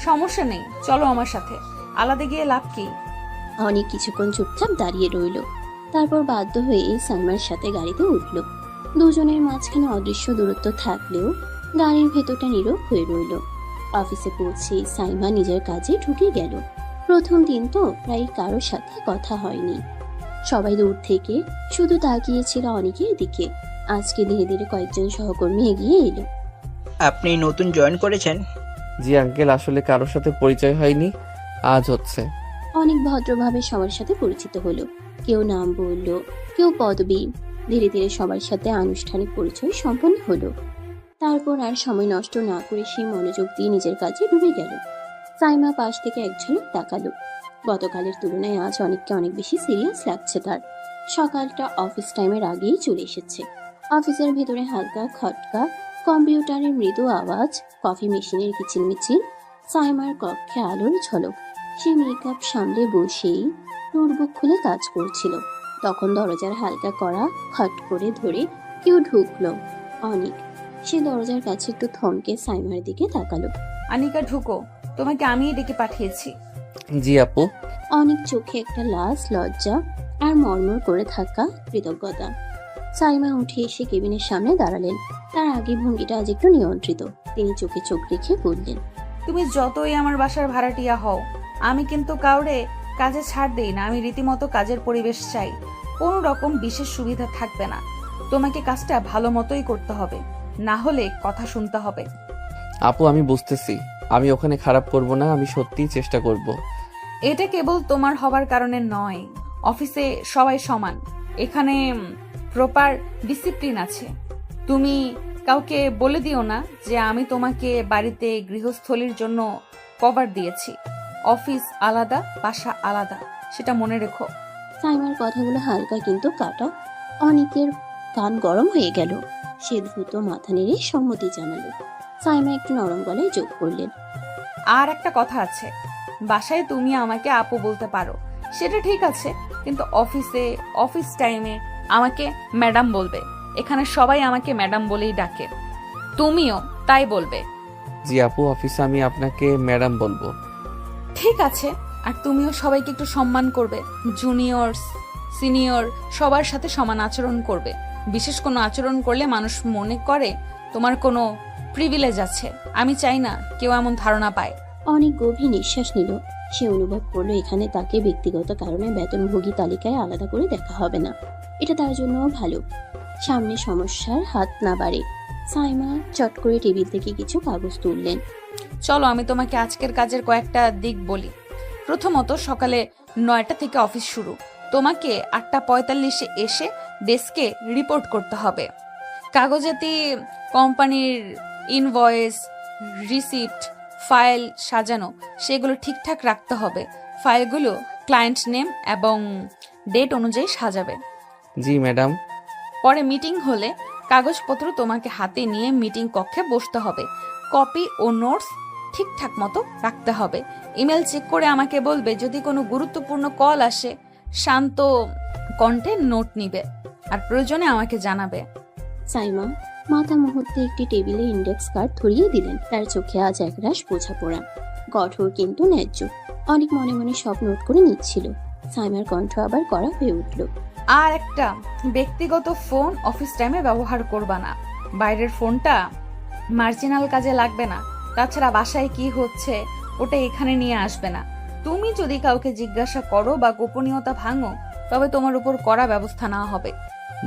S1: সমস্যা নেই, চলো আমার সাথে, আলাদা গিয়ে লাভ কি?
S3: অনেক কিছুক্ষণ চুপচাপ দাঁড়িয়ে রইল, তারপর বাধ্য হয়ে সাইমার সাথে গাড়িতে উঠল। দুজনের মাঝখানে অদৃশ্য দূরত্ব থাকলেও গাড়ির ভেতরটা নীরব হয়ে রইল। অফিসে পৌঁছে সাইমা নিজের কাজে ঢুকে গেল। প্রথম দিন তো প্রায় কারোর সাথে কথা হয়নি, সবাই দূর থেকে শুধু তাকিয়েছিল অনেকের দিকে। আজকে ধীরে ধীরে কয়েকজন সহকর্মী এগিয়ে এলো।
S9: আপনি নতুন জয়েন করেছেন?
S2: জি আঙ্কেল, আসলে কারোর সাথে পরিচয় হয়নি, আজ হচ্ছে।
S3: অনেক ভদ্রভাবে সবার সাথে পরিচিত হলো, কেউ নাম বলল, কেউ পদবি। ধীরে ধীরে সবার সাথে আনুষ্ঠানিক পরিচয় সম্পন্ন হলো। তারপর আর সময় নষ্ট না করে সে মনোযোগ দিয়ে নিজের কাজে ডুবে গেল। সাইমা পাশ থেকে এক ঝলক তাকালো। গতকালের তুলনায় আজ অনেককে অনেক বেশি সিরিয়াস লাগছে তার। সকালটা অফিস টাইমের আগেই চলে এসেছে। অফিসের ভেতরে হালকা খটকা, কম্পিউটারের মৃদু আওয়াজ, কফি মেশিনের কিচিরমিচির, সাইমার কক্ষে আলোর ঝলক। সে মেকআপ সামলে বসেই নোটবুক খুলে কাজ করছিল। তখন দরজার হালকা করা খট করে ধরে কেউ ঢুকলো। অনেক। সে দরজার কাছে একটু থমকে সাইমার দিকে তাকালো।
S1: আনিকা ঢুকো, তোমাকে আমিই ডেকে পাঠিয়েছি।
S2: জি আপু।
S3: অনেক চোখে একটা লাশ, লজ্জা আর মর্মর করে থাকা কৃতজ্ঞতা। সাইমা উঠে এসে কেবিনের সামনে দাঁড়ালেন। তার আগে ভঙ্গিটা আজ একটু নিয়ন্ত্রিত। তিনি চোখে চোখ রেখে বললেন,
S1: তুমি যতই আমার বাসার ভাড়াটিয়া হও, আমি কিন্তু কাউরে কাজে ছাড় দেই না। আমি রীতিমতো কাজের পরিবেশ চাই, কোনো রকম বিশেষ সুবিধা থাকবে না। তোমাকে কাজটা ভালো মতোই করতে হবে, না হলে কথা শুনতে হবে।
S2: আপু, আমি বুঝতেছি, আমি ওখানে খারাপ করব না, আমি সত্যিই চেষ্টা করব।
S1: এটা কেবল তোমার হবার কারণে নয়, অফিসে সবাই সমান, এখানে প্রপার ডিসিপ্লিন আছে। তুমি কাউকে বলে দিও না যে আমি তোমাকে বাড়িতে গৃহস্থলীর জন্য কভার দিয়েছি। অফিস আলাদা, বাসা আলাদা, সেটা মনে রেখো।
S3: সাইমার কথাগুলো হালকা কিন্তু কাটা। অনেকের কান গরম হয়ে গেল। সে দ্রুত মাথা নেড়ে সম্মতি জানালো। সাইমা একটু নরম গলায় যোগ করলেন,
S1: আর একটা কথা আছে, বাসায় তুমি আমাকে আপু বলতে পারো, সেটা ঠিক আছে, কিন্তু অফিস টাইমে আমাকে ম্যাডাম বলবে। এখানে সবাই আমাকে ম্যাডাম বলেই ডাকে, তুমিও তাই বলবে।
S2: জি আপু, অফিসে আমি আপনাকে ম্যাডাম বলবো।
S1: ঠিক আছে, আর তুমিও সবাইকে একটু সম্মান করবে। জুনিয়র্স সিনিয়র সবার সাথে সমান আচরণ করবে। বিশেষ কোনো আচরণ করলে মানুষ মনে করে তোমার কোনো প্রিভিলেজ আছে। আমি চাই না কেউ এমন ধারণা পায়।
S3: অনেক গভীর নিঃশ্বাস নিল। সে অনুভব করলো এখানে তাকে ব্যক্তিগত কারণে বেতনভোগী তালিকায় আলাদা করে দেখা হবে না। এটা তার জন্যও ভালো। সামনে সমস্যার হাত না বাড়ে। সাইমা চট করে টেবিল থেকে কিছু কাগজ তুললেন।
S1: চলো আমি তোমাকে আজকের কাজের কয়েকটা দিক বলি। প্রথমত, সকালে 9টা থেকে অফিস শুরু। তোমাকে 8:45-এ এসে ডেস্কে রিপোর্ট করতে হবে। কাগজাতি কোম্পানির ইনভয়েস, রিসিপ্ট, ফাইল সাজানো, সেগুলো ঠিকঠাক রাখতে হবে। ফাইলগুলো ক্লায়েন্ট নেম এবং ডেট অনুযায়ী সাজাবে।
S2: জি ম্যাডাম।
S1: পরে মিটিং হলে কাগজপত্র তোমাকে হাতে নিয়ে মিটিং কক্ষে বসতে হবে। কপি ও নোটস ঠিকঠাক মতো রাখতে হবে। ইমেল চেক করে আমাকে বলবে। যদি কোনো গুরুত্বপূর্ণ কল আসে, শান্ত কণ্ঠে নোট নিবে আর প্রয়োজনে আমাকে জানাবে।
S3: সাইমা মাথা মুহূর্তে একটি টেবিলে ইন্ডেক্স কার্ড ধরিয়ে দিলেন। তার চোখে আজ একরাশ বোঝাপড়া, কঠোর কিন্তু ন্যায্য। অনেক মনে মনে সব নোট করে নিচ্ছিল। সাইমার কণ্ঠ আবার কড়া হয়ে উঠল।
S1: আর একটা, ব্যক্তিগত ফোন অফিস টাইমে ব্যবহার করবা না। বাইরের ফোনটা মার্জিনাল কাজে লাগবে না। তাছাড়া বাসায় কি হচ্ছে ওটা এখানে নিয়ে আসবে না। তুমি যদি কাউকে জিজ্ঞাসা করো বা গোপনীয়তা ভাঙো, তবে তোমার উপর কড়া ব্যবস্থা নেওয়া হবে।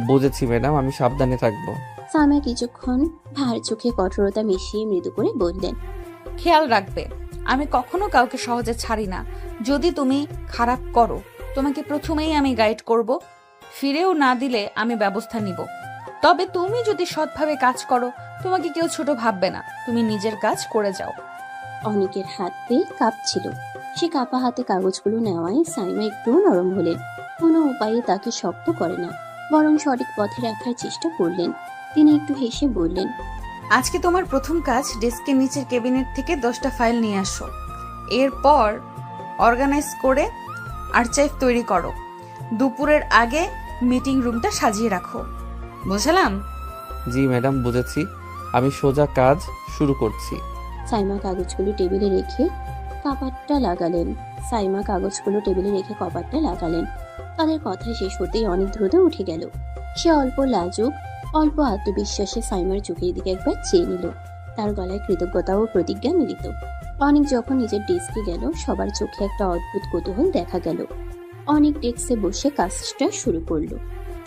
S2: বুঝেছি ম্যাডাম, আমি সাবধানে থাকবো।
S3: সাইমা কিছুক্ষণ ভার চোখে কঠোরতা মিশিয়ে মৃদু করে বললেন,
S1: খেয়াল রাখবে, আমি কখনো কাউকে সহজে ছাড়ি না। যদি তুমি খারাপ করো, তোমাকে প্রথমেই আমি গাইড করব। ফিরেও না দিলে আমি ব্যবস্থা নিব। তবে তুমি যদি সৎভাবে কাজ করো, তোমাকে কেউ ছোট ভাববে না। তুমি নিজের কাজ করে যাও।
S3: অনেকের হাত পেয়ে কাঁপছিল। সে কাঁপা হাতে কাগজগুলো নেওয়ায় সাইমা একটু নরম হলেন। কোনো উপায়ে তাকে শক্ত করে না, বরং সঠিক পথে রাখার চেষ্টা করলেন। তিনি একটু হেসে বললেন,
S1: আজকে তোমার প্রথম কাজ ডেস্কের নিচের ক্যাবিনেট থেকে 10টা ফাইল নিয়ে আসো। এরপর অর্গানাইজ করে আর্কাইভ তৈরি করো। দুপুরের আগে মিটিং রুমটা সাজিয়ে রাখো। বুঝলাম?
S2: জি ম্যাডাম, বুঝেছি। আমি সোজা কাজ শুরু করছি।
S3: সাইমা কাগজগুলো টেবিলে রেখে কপাটটা লাগালেন। তাদের কথা শেষ হতেই অনেক দ্রুত উঠে গেল। সে অল্প লাজুক, অল্প আত্মবিশ্বাসে সাইমার চোখের দিকে একবার চেয়ে নিল। তার গলায় কৃতজ্ঞতা ও প্রতিজ্ঞা মিলিত। অনেক যখন নিজের ডেস্কে গেল, সবার চোখে একটা অদ্ভুত কৌতূহল দেখা গেল। অনেক ডেস্কে বসে কাজটা শুরু করলো।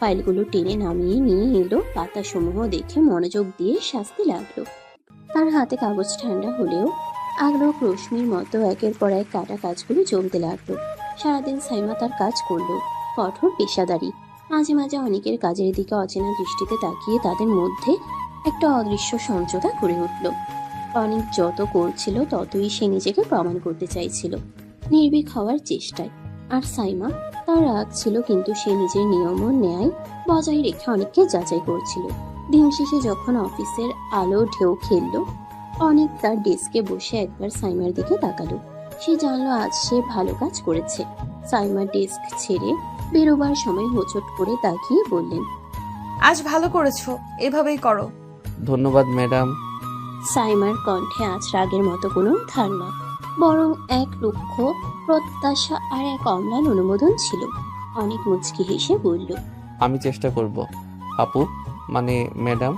S3: ফাইলগুলো টেনে নামিয়ে নিয়ে এলো। পাতাসমূহ দেখে মনোযোগ দিয়ে শাস্তি লাগলো। তার হাতে কাগজ ঠান্ডা হলেও আগ্রহ রশ্মির মতো একের পর এক কাটা কাজগুলো জমতে লাগলো। সারাদিন সাইমা তার কাজ করলো, কঠোর পেশাদারি। মাঝে মাঝে অনেকের কাজের দিকে অচেনা দৃষ্টিতে তাকিয়ে তাদের মধ্যে একটা অদৃশ্য সমঝোতা গড়ে উঠল। অনেক যত করছিল ততই সে নিজেকে প্রমাণ করতে চাইছিল, নির্ভীক হওয়ার চেষ্টায়। আর সাইমা, তার রাগ ছিল, কিন্তু সে নিজের নিয়ম ও ন্যায় বজায় রেখে অনেককে যাচাই করছিল। দিন শেষে যখন অফিসের আলো ঢেউ খেললো, অনেক তার ডেস্কে বসে একবার সাইমার দিকে তাকালো। সে জানলো আজ সে ভালো কাজ করেছে। সাইমার ডেস্ক ছেড়ে বেরোবার সময় হোঁচট করে তাকিয়ে বললেন,
S1: আজ ভালো করেছো, এভাবেই করো।
S2: ধন্যবাদ ম্যাডাম।
S3: সাইমার কণ্ঠে আজ রাগের মতো কোনো ধারণা, বরং এক লক্ষ্য, প্রত্যাশা আর এক অম্লান অনুমোদন ছিল। অনেক মুচকি হেসে বলল,
S2: আমি চেষ্টা করব আপু, মানে ম্যাডাম।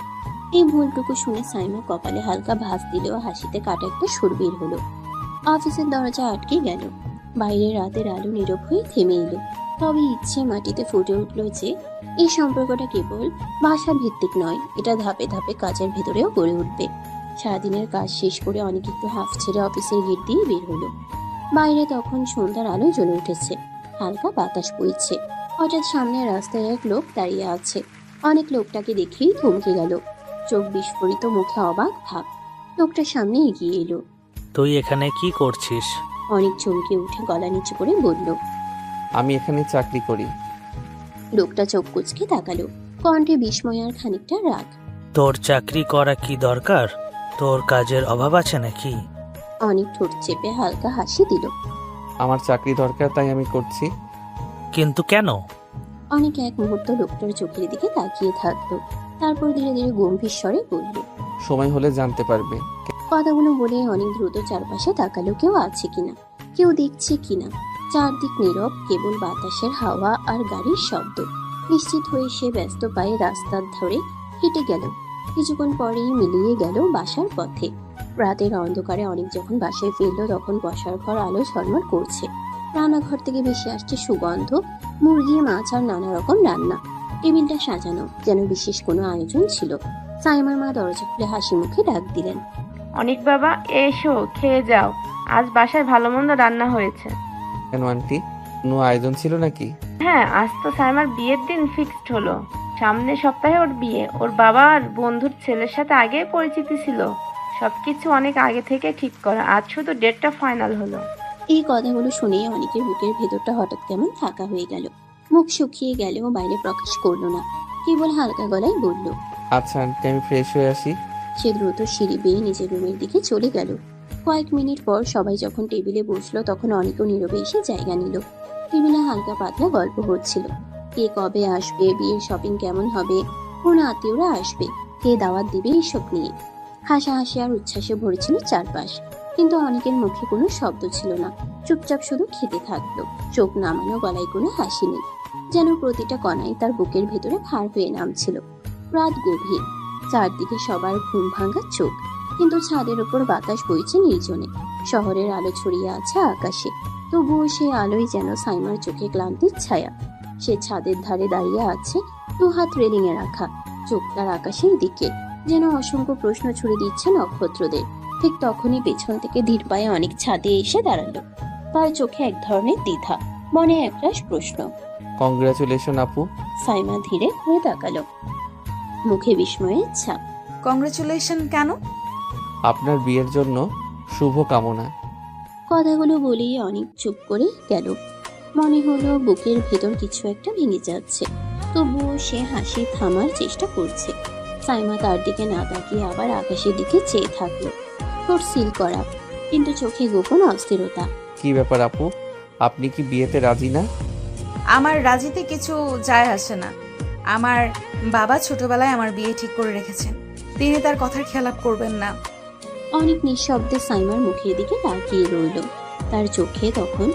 S3: এই ভুলটুকু শুনে সাইমা কপালে হালকা ভাঁজ দিলেও হাসিতে কাটা একটা সুর বের হলো। অফিসের দরজা আটকে গেল। বাইরে রাতের আলো নীরব হয়ে থেমে এলো। তবে ইচ্ছে মাটিতে ফুটে উঠল যে এই সম্পর্কটা কেবল ভাষা ভিত্তিক নয়, এটা ধাপে ধাপে কাজের ভেতরেও গড়ে উঠবে। সারাদিনের কাজ শেষ করে অনেক একটু হাফ ছেড়ে অফিসের গেট দিয়ে বের হলো। বাইরে তখন সন্ধ্যার আলো জ্বলে উঠেছে, হালকা বাতাস বইছে। হঠাৎ সামনের রাস্তায় এক লোক দাঁড়িয়ে আছে। অনেক লোকটাকে দেখেই থমকে গেল, চোখ বিস্ফোরিত, মুখে অবাক ভাব। লোকটার সামনে এগিয়ে এলো।
S8: তুই এখানে কি করছিস?
S3: অনেক চমকে উঠে গলা নিচু করে বলল,
S2: আমি এখানে চাকরি করি।
S3: লোকটা চোখ কুচকে তাকালো, কণ্ঠে বিস্ময় আর খানিকটা রাগ।
S8: তোর চাকরি করা কি দরকার? তোর কাজের অভাব আছে নাকি?
S3: অনেক ঠোঁট চেপে হালকা হাসি দিল।
S2: আমার চাকরি দরকার, তাই আমি করছি।
S8: কিন্তু কেন?
S3: অনেক এক মুহূর্ত লোকটার চোখের দিকে তাকিয়ে থাকলো, তারপর ধীরে ধীরে গম্ভীর স্বরে বলল,
S2: সময় হলে জানতে পারবে।
S3: কথাগুলো বলে অনেক দ্রুত চারপাশে তাকালো, কেউ আছে কিনা, কেউ দেখছে কিনা। চারদিক নীরব, কেবল বাতাসের হাওয়া আর গাড়ির শব্দ। নিশ্চিত হয়ে সে ব্যস্ত পায়ে রাস্তার ধরে হেঁটে গেল। কিছুক্ষণ পরেই মিলিয়ে গেল বাসার পথে। রাতের অন্ধকারে অনেক যখন বাসায় ফিরল তখন বসার ঘর আলো ঝলমল করছে। রান্নাঘর থেকে ভেসে আসছে সুগন্ধ, মুরগি, মাছ আর নানা রকম রান্না। টেবিলটা সাজানো, যেন বিশেষ কোনো আয়োজন ছিল। সাইমার মা দরজা খুলে হাসি মুখে ডাক দিলেন,
S5: অনেক বাবা, এসো খেয়ে যাও, আজ বাসায় ভালো মন্দ রান্না হয়েছে।
S2: কেন আন্টি, কোনো আয়োজন ছিল নাকি?
S5: হ্যাঁ, আজ তো সাইমার বিয়ের দিন ফিক্সড হলো। সামনের সপ্তাহে ওর বিয়ে। ওর বাবার বন্ধুর ছেলের সাথে আগে পরিচিতি ছিল। সবকিছু অনেক আগে থেকে ঠিক করা, আজ শুধু ডেটটা ফাইনাল হলো।
S3: এই কথাগুলো শুনে অনেকের বুকের ভেতরটা হঠাৎ কেমন ফাঁকা হয়ে গেল। মুখ শুকিয়ে গেলেও বাইরে প্রকাশ করলো না, কেবল হালকা গলায় বলল,
S2: আচ্ছা আন্টি, আমি ফ্রেশ হয়ে আসি।
S3: সে দ্রুত সিঁড়ি বেয়ে নিজের রুমের দিকে চলে গেল। কয়েক মিনিট পর সবাই যখন টেবিলে বসলো তখন অনেকও নীরবে এসে জায়গা নিল। টেবিলে হালকা পাতলা গল্প হচ্ছিল। কে কবে আসবে, বিয়ের শপিং কেমন হবে, কোন আত্মীয়রা আসবে, কে দাওয়াত দিবে, এসব নিয়ে হাসাহাসি আর উচ্ছ্বাসে ভরেছিল চারপাশ। কিন্তু অনেকের মুখে কোনো শব্দ ছিল না, চুপচাপ শুধু খেতে থাকলো। চোখ নামানো, গলায় কোনো হাসি নেই, যেন প্রতিটা কণাই তার বুকের ভেতরে ভার হয়ে নামছিল। রাত গভীর, চারদিকে সবার ঘুম ভাঙা চোখ, কিন্তু ছাদের উপর বাতাস বইছে নির্জনে। শহরের আলো ছড়িয়ে আছে আকাশে, তবুও সে আলোই যেন সাইমার চোখে ক্লান্তির ছায়া। সে ছাদের ধারে দাঁড়িয়ে আছে, দু হাত রেলিং এ রাখা, চোখ তার আকাশের দিকে, যেন অসংখ্য প্রশ্ন ছুড়ে দিচ্ছে নক্ষত্রদের। ঠিক তখনই পেছন থেকে ধীর পায়ে অনেক ছাদে এসে দাঁড়ালো। তার চোখে এক ধরনের দ্বিধা, মনে একরাশ প্রশ্ন।
S2: কংগ্রাচুলেশন আপু।
S3: সাইমা ধীরে ঘুরে তাকালো, মুখে বিস্ময়ের ছাপ।
S1: কংগ্রেচুলেশন কেন?
S2: আপনার বিয়ের জন্য শুভ কামনা।
S3: কথাগুলো বলেই অনেক চুপ করে গেল। মনে হলো বুকের ভেতর কিছু একটা ভেঙে যাচ্ছে, তবুও সে হাসি থামার চেষ্টা করছে। সাইমা তার দিকে না তাকিয়ে আবার আকাশের দিকে চেয়ে থাকলো। ঠোঁট সিল করা, কিন্তু চোখে গোপন অস্থিরতা।
S2: কি ব্যাপার আপু, আপনি কি বিয়েতে রাজি না?
S1: আমার রাজিতে কিছু যায় আসে না। আমার বাবা ছোটবেলায় আমার বিয়ে ঠিক করে রেখেছেন, তিনি তার কথার খেলাপ করবেন না।
S3: অনেক নিঃশব্দে সাইমার মুখের দিকে তাকিয়ে রইল। তার চোখে তখন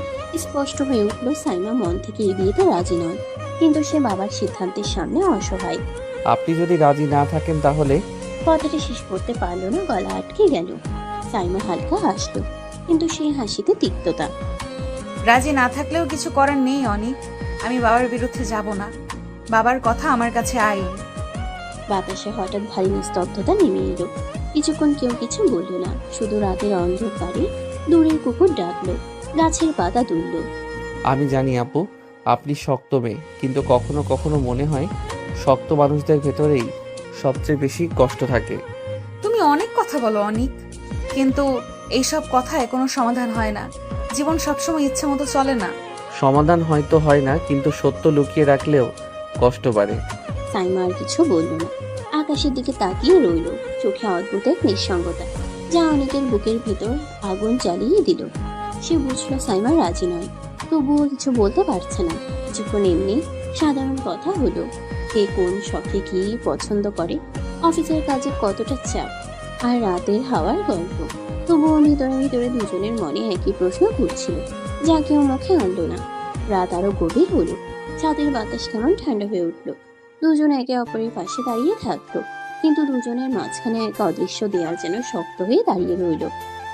S3: স্পষ্ট হয়ে উঠল সাইমা মন থেকে এই বিয়েতে রাজি নয়, কিন্তু সে বাবার সিদ্ধান্তের সামনে অসহায়।
S2: আপনি যদি রাজি না থাকেন তাহলে?
S3: কথাটা শেষ করতে পারলো না, গলা আটকে গেল। সাইমা হালকা হাসলো, কিন্তু সেই হাসিতে তিক্ততা।
S1: রাজি না থাকলেও কিছু করার নেই অনিক, আমি বাবার বিরুদ্ধে যাব না। বাবার কথা আমার কাছে আইন।
S3: বাতাসে হঠাৎ ভারী নিস্তব্ধতা নেমে এলো। কিছুক্ষণ কেউ কিছু বলল না, শুধু রাতের অন্ধকারে দূরের কুকুর ডাকলো, গাছের পাতা দুললো।
S2: আমি জানি আপু, আপনি শক্ত মেয়ে, কিন্তু কখনো কখনো মনে হয় শক্ত মানুষদের ভেতরেই সবচেয়ে বেশি কষ্ট থাকে।
S1: তুমি অনেক কথা বলো অনিক, কিন্তু এইসব কথায় কোনো সমাধান হয় না। জীবন সবসময় ইচ্ছে মতো চলে না।
S2: সমাধান হয়তো হয় না, কিন্তু সত্য লুকিয়ে রাখলেও কষ্ট বাড়ে।
S3: সাইমা আর কিছু বলল না, আকাশের দিকে তাকিয়ে রইল, চোখে অদ্ভুত এক নিঃসঙ্গতা, যা অনেকের বুকের ভেতর আগুন জ্বালিয়ে দিল। সে বুঝলো সাইমা রাজি নয়, তবুও কিছু বলতে পারছে না। কিছুক্ষণ এমনি সাধারণ কথা হলো, কে কোন শখে কি পছন্দ করে, অফিসের কাজে কতটা চাপ, আর রাতের হাওয়ার গল্প। তবুও ভিতরে ভিতরে দুজনের মনে একই প্রশ্ন ঘুরছিল, যা কেউ মুখে আনলো না। রাত আরো গভীর হলো, ছাদের বাতাস কেমন ঠান্ডা হয়ে উঠলো। দুজন একে অপরের পাশে দাঁড়িয়ে থাকলো, কিন্তু দুজনের মাঝখানে এক অদৃশ্য দেয়াল যেন শক্ত হয়ে দাঁড়িয়ে রইল।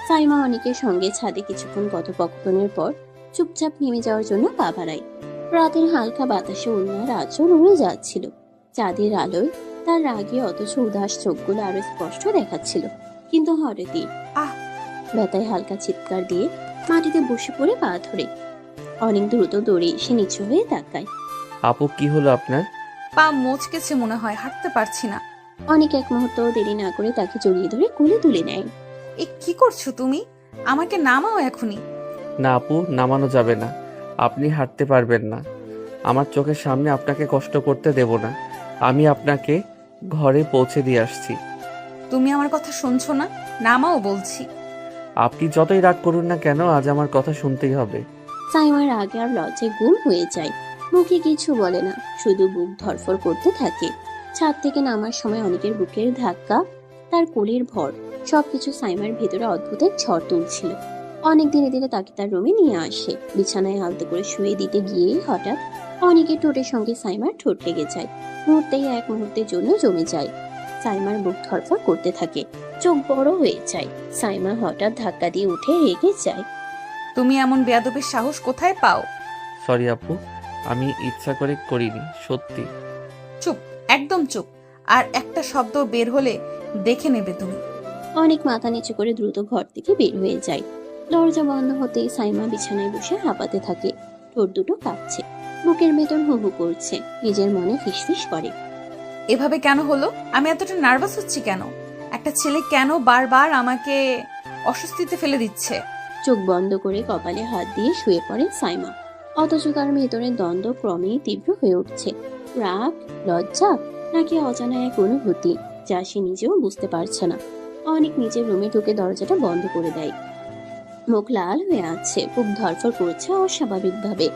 S3: সাইমা অনেকের সঙ্গে ছাদে কিছুক্ষণ কথোপকথনের পর চুপচাপ নেমে যাওয়ার জন্য পা বাড়ায়। রাতের হালকা বাতাসে অন্যার আচরণ উড়ে যাচ্ছিল। চাঁদের আলোয় তার রাগে অথচ উদাস চোখগুলো আরো স্পষ্ট দেখাচ্ছিল। কিন্তু হঠাৎই
S1: আহ!
S3: ব্যথায় হালকা চিৎকার দিয়ে মাটিতে বসে পড়ে পা ধরে। অনেক দ্রুত দৌড়ে এসে নিচু হয়ে তাকায়।
S2: আপু, কি হলো আপনার?
S1: পা মচকেছে মনে হয়, হাঁটতে পারছি না।
S3: অনেক এক মুহূর্ত দেরি না করে তাকে জড়িয়ে ধরে কোলে তুলে নেয়।
S1: এ কি করছো তুমি? আমাকে নামাও এখনই।
S2: না আপু, নামানো যাবে না। আপনি হাঁটতে পারবেন না। আমার চোখের সামনে আপনাকে কষ্ট করতে দেব না। আমি আপনাকে ঘরে পৌঁছে দিয়ে আসছি।
S1: তুমি আমার কথা শুনছো না? নামাও বলছি।
S2: আপনি যতই রাগ করুন না কেন, আজ আমার কথা শুনতেই হবে।
S3: সাইমার আগে আর লজ্জায় গুম হয়ে যায়, মুখে কিছু বলে না, শুধু বুক ধরফর করতে থাকে। ছাদ থেকে নামার সময় অনেকের বুকের ধাক্কা, তার কোলের ভর, সবকিছু সাইমার ভেতরে অদ্ভুত এক ঝড় তুলছিল। অনেক ধীরে ধীরে তাকে তার রুমে নিয়ে আসে। বিছানায় আলতো করে শুয়ে দিতে গিয়েই হঠাৎ অনেকের ঠোঁটের সঙ্গে সাইমার ঠোঁট লেগে যায়। মুহূর্তেই এক মুহূর্তের জন্য জমে যায়। সাইমার বুক ধরফর করতে থাকে, চোখ বড় হয়ে যায়। সাইমা হঠাৎ ধাক্কা দিয়ে উঠে রেগে যায়।
S1: তুমি এমন বেয়াদবের সাহস কোথায় পাও?
S2: সরি আপু, আমি ইচ্ছা করে করিনি, সত্যি।
S1: চুপ, একদম চুপ। আর একটা শব্দ বের হলে দেখে নেবে তুমি।
S3: অনেক মাথা নিচু করে দ্রুত ঘর থেকে বের হয়ে যায়। দরজা বন্ধ হতেই সাইমা বিছানায় বসে হাঁপাতে থাকে। ঠোঁট দুটো কাঁপছে, বুকের ভেতর হু হু করছে। নিজের মনে ফিসফিস করে,
S1: এভাবে কেন হলো? আমি এতটা নার্ভাস হচ্ছি কেন? একটা ছেলে কেন বারবার আমাকে অস্বস্তিতে ফেলে দিচ্ছে?
S3: চোখ বন্ধ করে কপালে হাত দিয়ে শুয়ে পড়ে সাইমা। অথচ তার ভেতরে দ্বন্দ্ব ক্রমেই তীব্র হয়ে উঠছে। রাগ, লজ্জা, নাকি অজানা এক অনুভূতি যা সে নিজেও বুঝতে পারছে না। অনেক নিজের রুমে ঢুকে দরজাটা বন্ধ করে দেয়। মুখ লাল হয়ে আছে, বুক ধরফর করছে অস্বাভাবিকভাবে।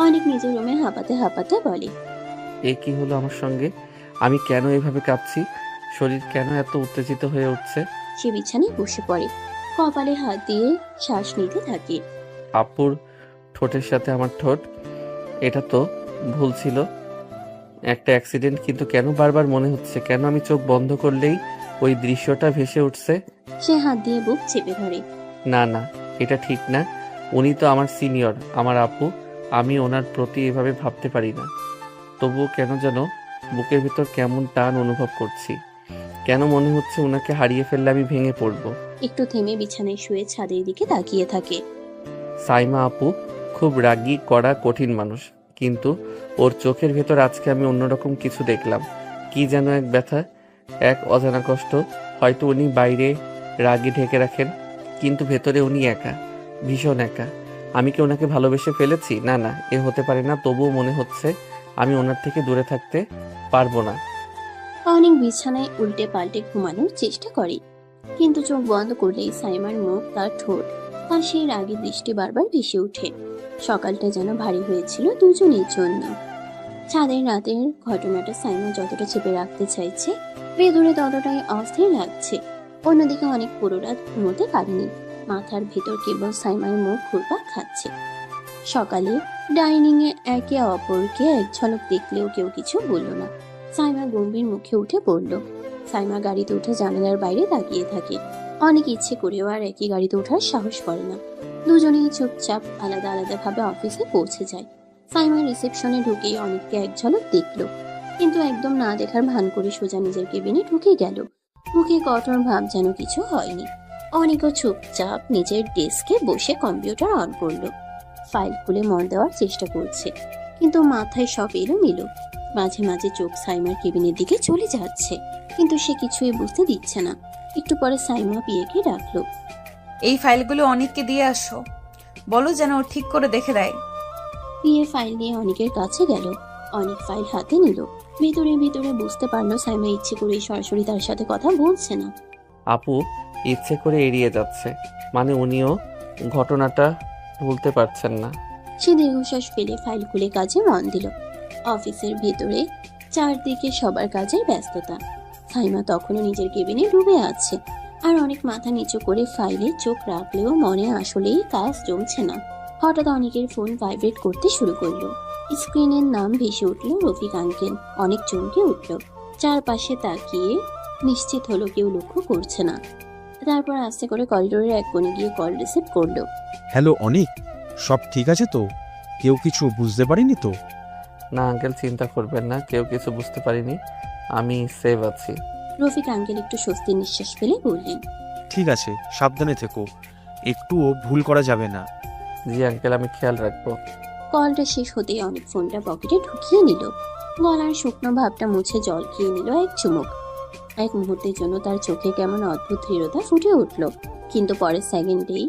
S3: অনেক নিজের রুমে হাঁপাতে হাঁপাতে বলে,
S2: এ কি হলো আমার সঙ্গে? আমি কেন এভাবে কাঁপছি? শরীর কেন এত উত্তেজিত হয়ে উঠছে?
S3: সে বিছানায় বসে পড়ে, কপালে হাত দিয়ে শ্বাস নিতে থাকে।
S2: আপুর ঠোঁটের সাথে আমার ঠোঁট, এটা তো ভুল ছিল, একটা অ্যাক্সিডেন্ট। কিন্তু কেন বারবার মনে হচ্ছে, কেন আমি চোখ বন্ধ করলেই ওই দৃশ্যটা ভেসে উঠছে?
S3: সে হাত দিয়ে বুক চেপে ধরে।
S2: না না, এটা ঠিক না। উনি তো আমার সিনিয়র, আমার আপু। আমি ওনার প্রতি এভাবে ভাবতে পারি না। তবুও কেন যেন বুকের ভিতর কেমন টান অনুভব করছি। কেন মনে হচ্ছে ওনাকে হারিয়ে ফেললে আমি ভেঙে পড়ব।
S3: একটু থেমে বিছানায় শুয়ে ছাদের দিকে তাকিয়ে থাকে।
S2: সাইমা আপু খুব রাগী, কড়া, কঠিন মানুষ, কিন্তু ওর চোখের ভেতর আজকে আমি অন্যরকম কিছু দেখলাম। কি যেন এক ব্যথা, এক অজানা কষ্ট। হয়তো উনি বাইরে রাগী ঢেকে রাখেন, কিন্তু ভেতরে উনি একা, ভীষণ একা। আমি কি ওনাকে ভালোবেসে ফেলেছি? না না, এ হতে পারে না। তবুও মনে হচ্ছে আমি ওনার থেকে দূরে থাকতে পারবো না।
S3: অনেক বিছানায় উল্টে পাল্টে ঘুমানোর চেষ্টা করে, কিন্তু চোখ বন্ধ করলেই সাইমার মুখ, তার ঠোঁট, তার সেই রাগী দৃষ্টি বারবার ভেসে ওঠে। সকালটা যেন ভারী হয়েছিল দুজনের জন্য। ছাদের রাতের ঘটনাটা সাইমা যতটা চেপে রাখতে চাইছে, ভেতরে ততটাই অস্থির লাগছে। অন্যদিকে অনেক পুরো রাত ঘুমোতে পারেনি। মাথার ভেতর কেবল সাইমার মুখ ঘুরপাক খাচ্ছে। সকালে ডাইনিং এ একে অপরকে এক ঝলক দেখলেও কেউ কিছু বলল না। সাইমা গম্ভীর মুখে উঠে পড়ল। সাইমা গাড়িতে উঠে জানালার বাইরে তাকিয়ে থাকে। অনেক ইচ্ছে করেও আর একই গাড়িতে ওঠার সাহস করে না। দুজনেই চুপচাপ আলাদা আলাদা ভাবে অফিসে পৌঁছে যায়। সাইমা রিসেপশনে ঢুকেই অনেককে এক ঝলক দেখলো, কিন্তু একদম না দেখার ভান করে সোজা নিজের কেবিনে ঢুকে গেল। মুখে কঠোর ভাব যেন কিছু হয়নি। অনেকও চুপচাপ নিজের ডেস্কে বসে কম্পিউটার অন করলো। ফাইল খুলে মন দেওয়ার চেষ্টা করছে, কিন্তু মাথায় সব এলোমেলো। মাঝে মাঝে চোখ সাইমার কেবিনের দিকে চলে যাচ্ছে, কিন্তু সে কিছুই বুঝতে দিচ্ছে না। একটু পরে সাইমা পিয়েকে ডাকলো।
S1: এই ফাইলগুলো অনেককে দিয়ে আসো, বলো যেন ও ঠিক করে দেখে দেয়।
S3: পিয়ে ফাইল নিয়ে অনেকের কাছে গেল। অনেক ফাইল হাতে নিল। ভেতরে ভেতরে বুঝতে পারলো সাইমা ইচ্ছে করে সরাসরি তার সাথে কথা বলছে না।
S2: আপু ইচ্ছে করে এড়িয়ে যাচ্ছে, মানে উনিও ঘটনাটা ভুলতে পারছেন না।
S3: সে দীর্ঘশ্বাস ফেলে ফাইল খুলে কাজে মন দিল। অফিসের ভেতরে চারদিকে সবার কাজের ব্যস্ততা। সাইমা তখনও নিজের কেবিনে ডুবে আছে, আর অনেক মাথা নিচু করে ফাইলে চোখ রাখলেও মনে আসলেই কাজ জমছে না। হঠাৎ অনেকের ফোন ভাইব্রেট করতে শুরু করলো। স্ক্রিনের নাম ভেসে উঠল রফিক আঙ্কেল। অনেক চমকে উঠল। চারপাশে তাকিয়ে নিশ্চিত হলো কেউ লক্ষ্য করছে না। তারপর আস্তে করে করিডোরের এক কোণে গিয়ে কল রিসিভ করলো।
S7: হ্যালো অনিক, সব ঠিক আছে তো? কেউ কিছু বুঝতে পারিনি তো?
S2: না আঙ্কেল, চিন্তা করবেন না, কেউ কিছু বুঝতে পারিনি, আমি সেভ আছি।
S3: রফিক আঙ্কেল একটু স্বস্তির নিঃশ্বাস ফেলে বললেন,
S7: ঠিক আছে, সাবধানে থেকো, একটুও ভুল করা যাবে না।
S2: জি আঙ্কেল, আমি খেয়াল রাখবো।
S3: কলটা শেষ হতেই অনেক ফোনটা পকেটে ঢুকিয়ে নিল। গলার শুকনো ভাবটা মুছে জল খেয়ে নিল এক চুমুক। এক মুহূর্তের জন্য তার চোখে কেমন অদ্ভুত দৃঢ়তা ফুটে উঠল, কিন্তু পরের সেকেন্ডেই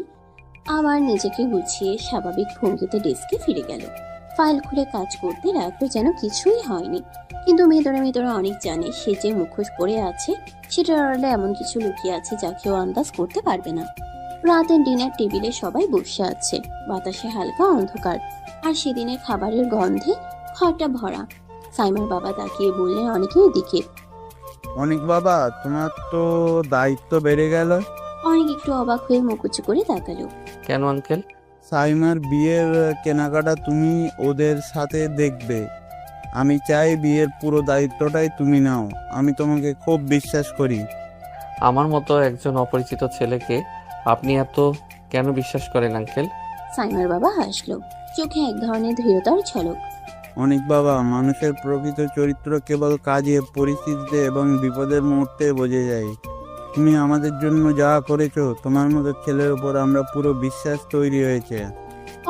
S3: আবার নিজেকে গুছিয়ে স্বাভাবিক ভঙ্গিতে ডেস্কে ফিরে গেল। ফাইল খুলে কাজ করতে লাগলো যেন কিছুই হয়নি, কিন্তু ভেতরে ভেতরে অনেক জানে সে যে মুখোশ পরে আছে সেটার আড়ালে এমন কিছু লুকিয়ে আছে যা কেউ আন্দাজ করতে পারবে না। রাতের ডিনার টেবিলে সবাই বসে আছে। বাতাসে হালকা অন্ধকার, আর সেদিনের খাবারের গন্ধে ঘরটা ভরা। সাইমার বাবা তাকিয়ে বললেন অনেকের দিকে,
S4: অনেক বাবা, তোমার তো দায়িত্ব বেড়ে গেল।
S3: অনেক একটু অবাক হয়ে মুকুচু করে তাকালো।
S2: কেন আঙ্কেল?
S4: সাইমার বিয়ের কেনাকাটা তুমি ওদের সাথে দেখবে। আমি চাই বিয়ের পুরো দায়িত্বটাই তুমি নাও। আমি তোমাকে খুব বিশ্বাস করি।
S2: আমার মতো একজন অপরিচিত ছেলেকে আপনি এত কেন বিশ্বাস করেন আঙ্কেল?
S3: সাইমার বাবা হাসলো, চোখে এক ধরনের দৃঢ়তার ঝলক।
S4: অনেক বাবা, মানুষের প্রকৃত চরিত্র কেবল কাজে, পরিস্থিতিতে এবং বিপদের মুহূর্তে বোঝা যায়। তুমি আমাদের জন্য যা করেছো, তোমার মতো ছেলের উপর আমরা পুরো বিশ্বাস তৈরি হয়েছে।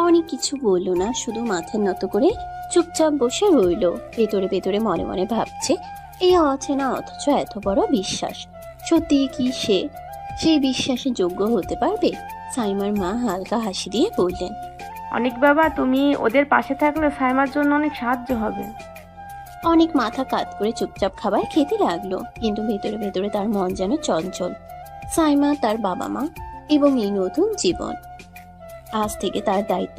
S3: অনেক কিছু বলল না, শুধু মাথা নত করে চুপচাপ বসে রইল। ভেতরে ভেতরে মনে মনে ভাবছে, এই অচেনা অথচ এত বড় বিশ্বাস, সত্যি কি সে সেই বিশ্বাসে যোগ্য হতে পারবে? সাইমার মা হালকা হাসি দিয়ে বললেন,
S5: অনেক বাবা, তুমি ওদের পাশে থাকলে সাইমার জন্য অনেক সাহায্য হবে।
S3: অনেক মাথা কাত করে চুপচাপ খাবার খেতে লাগলো, কিন্তু ভেতরে ভেতরে তার মন যেন চঞ্চল। সাইমা, তার বাবা মা এবং এই নতুন জীবন, আজ থেকে তার দায়িত্ব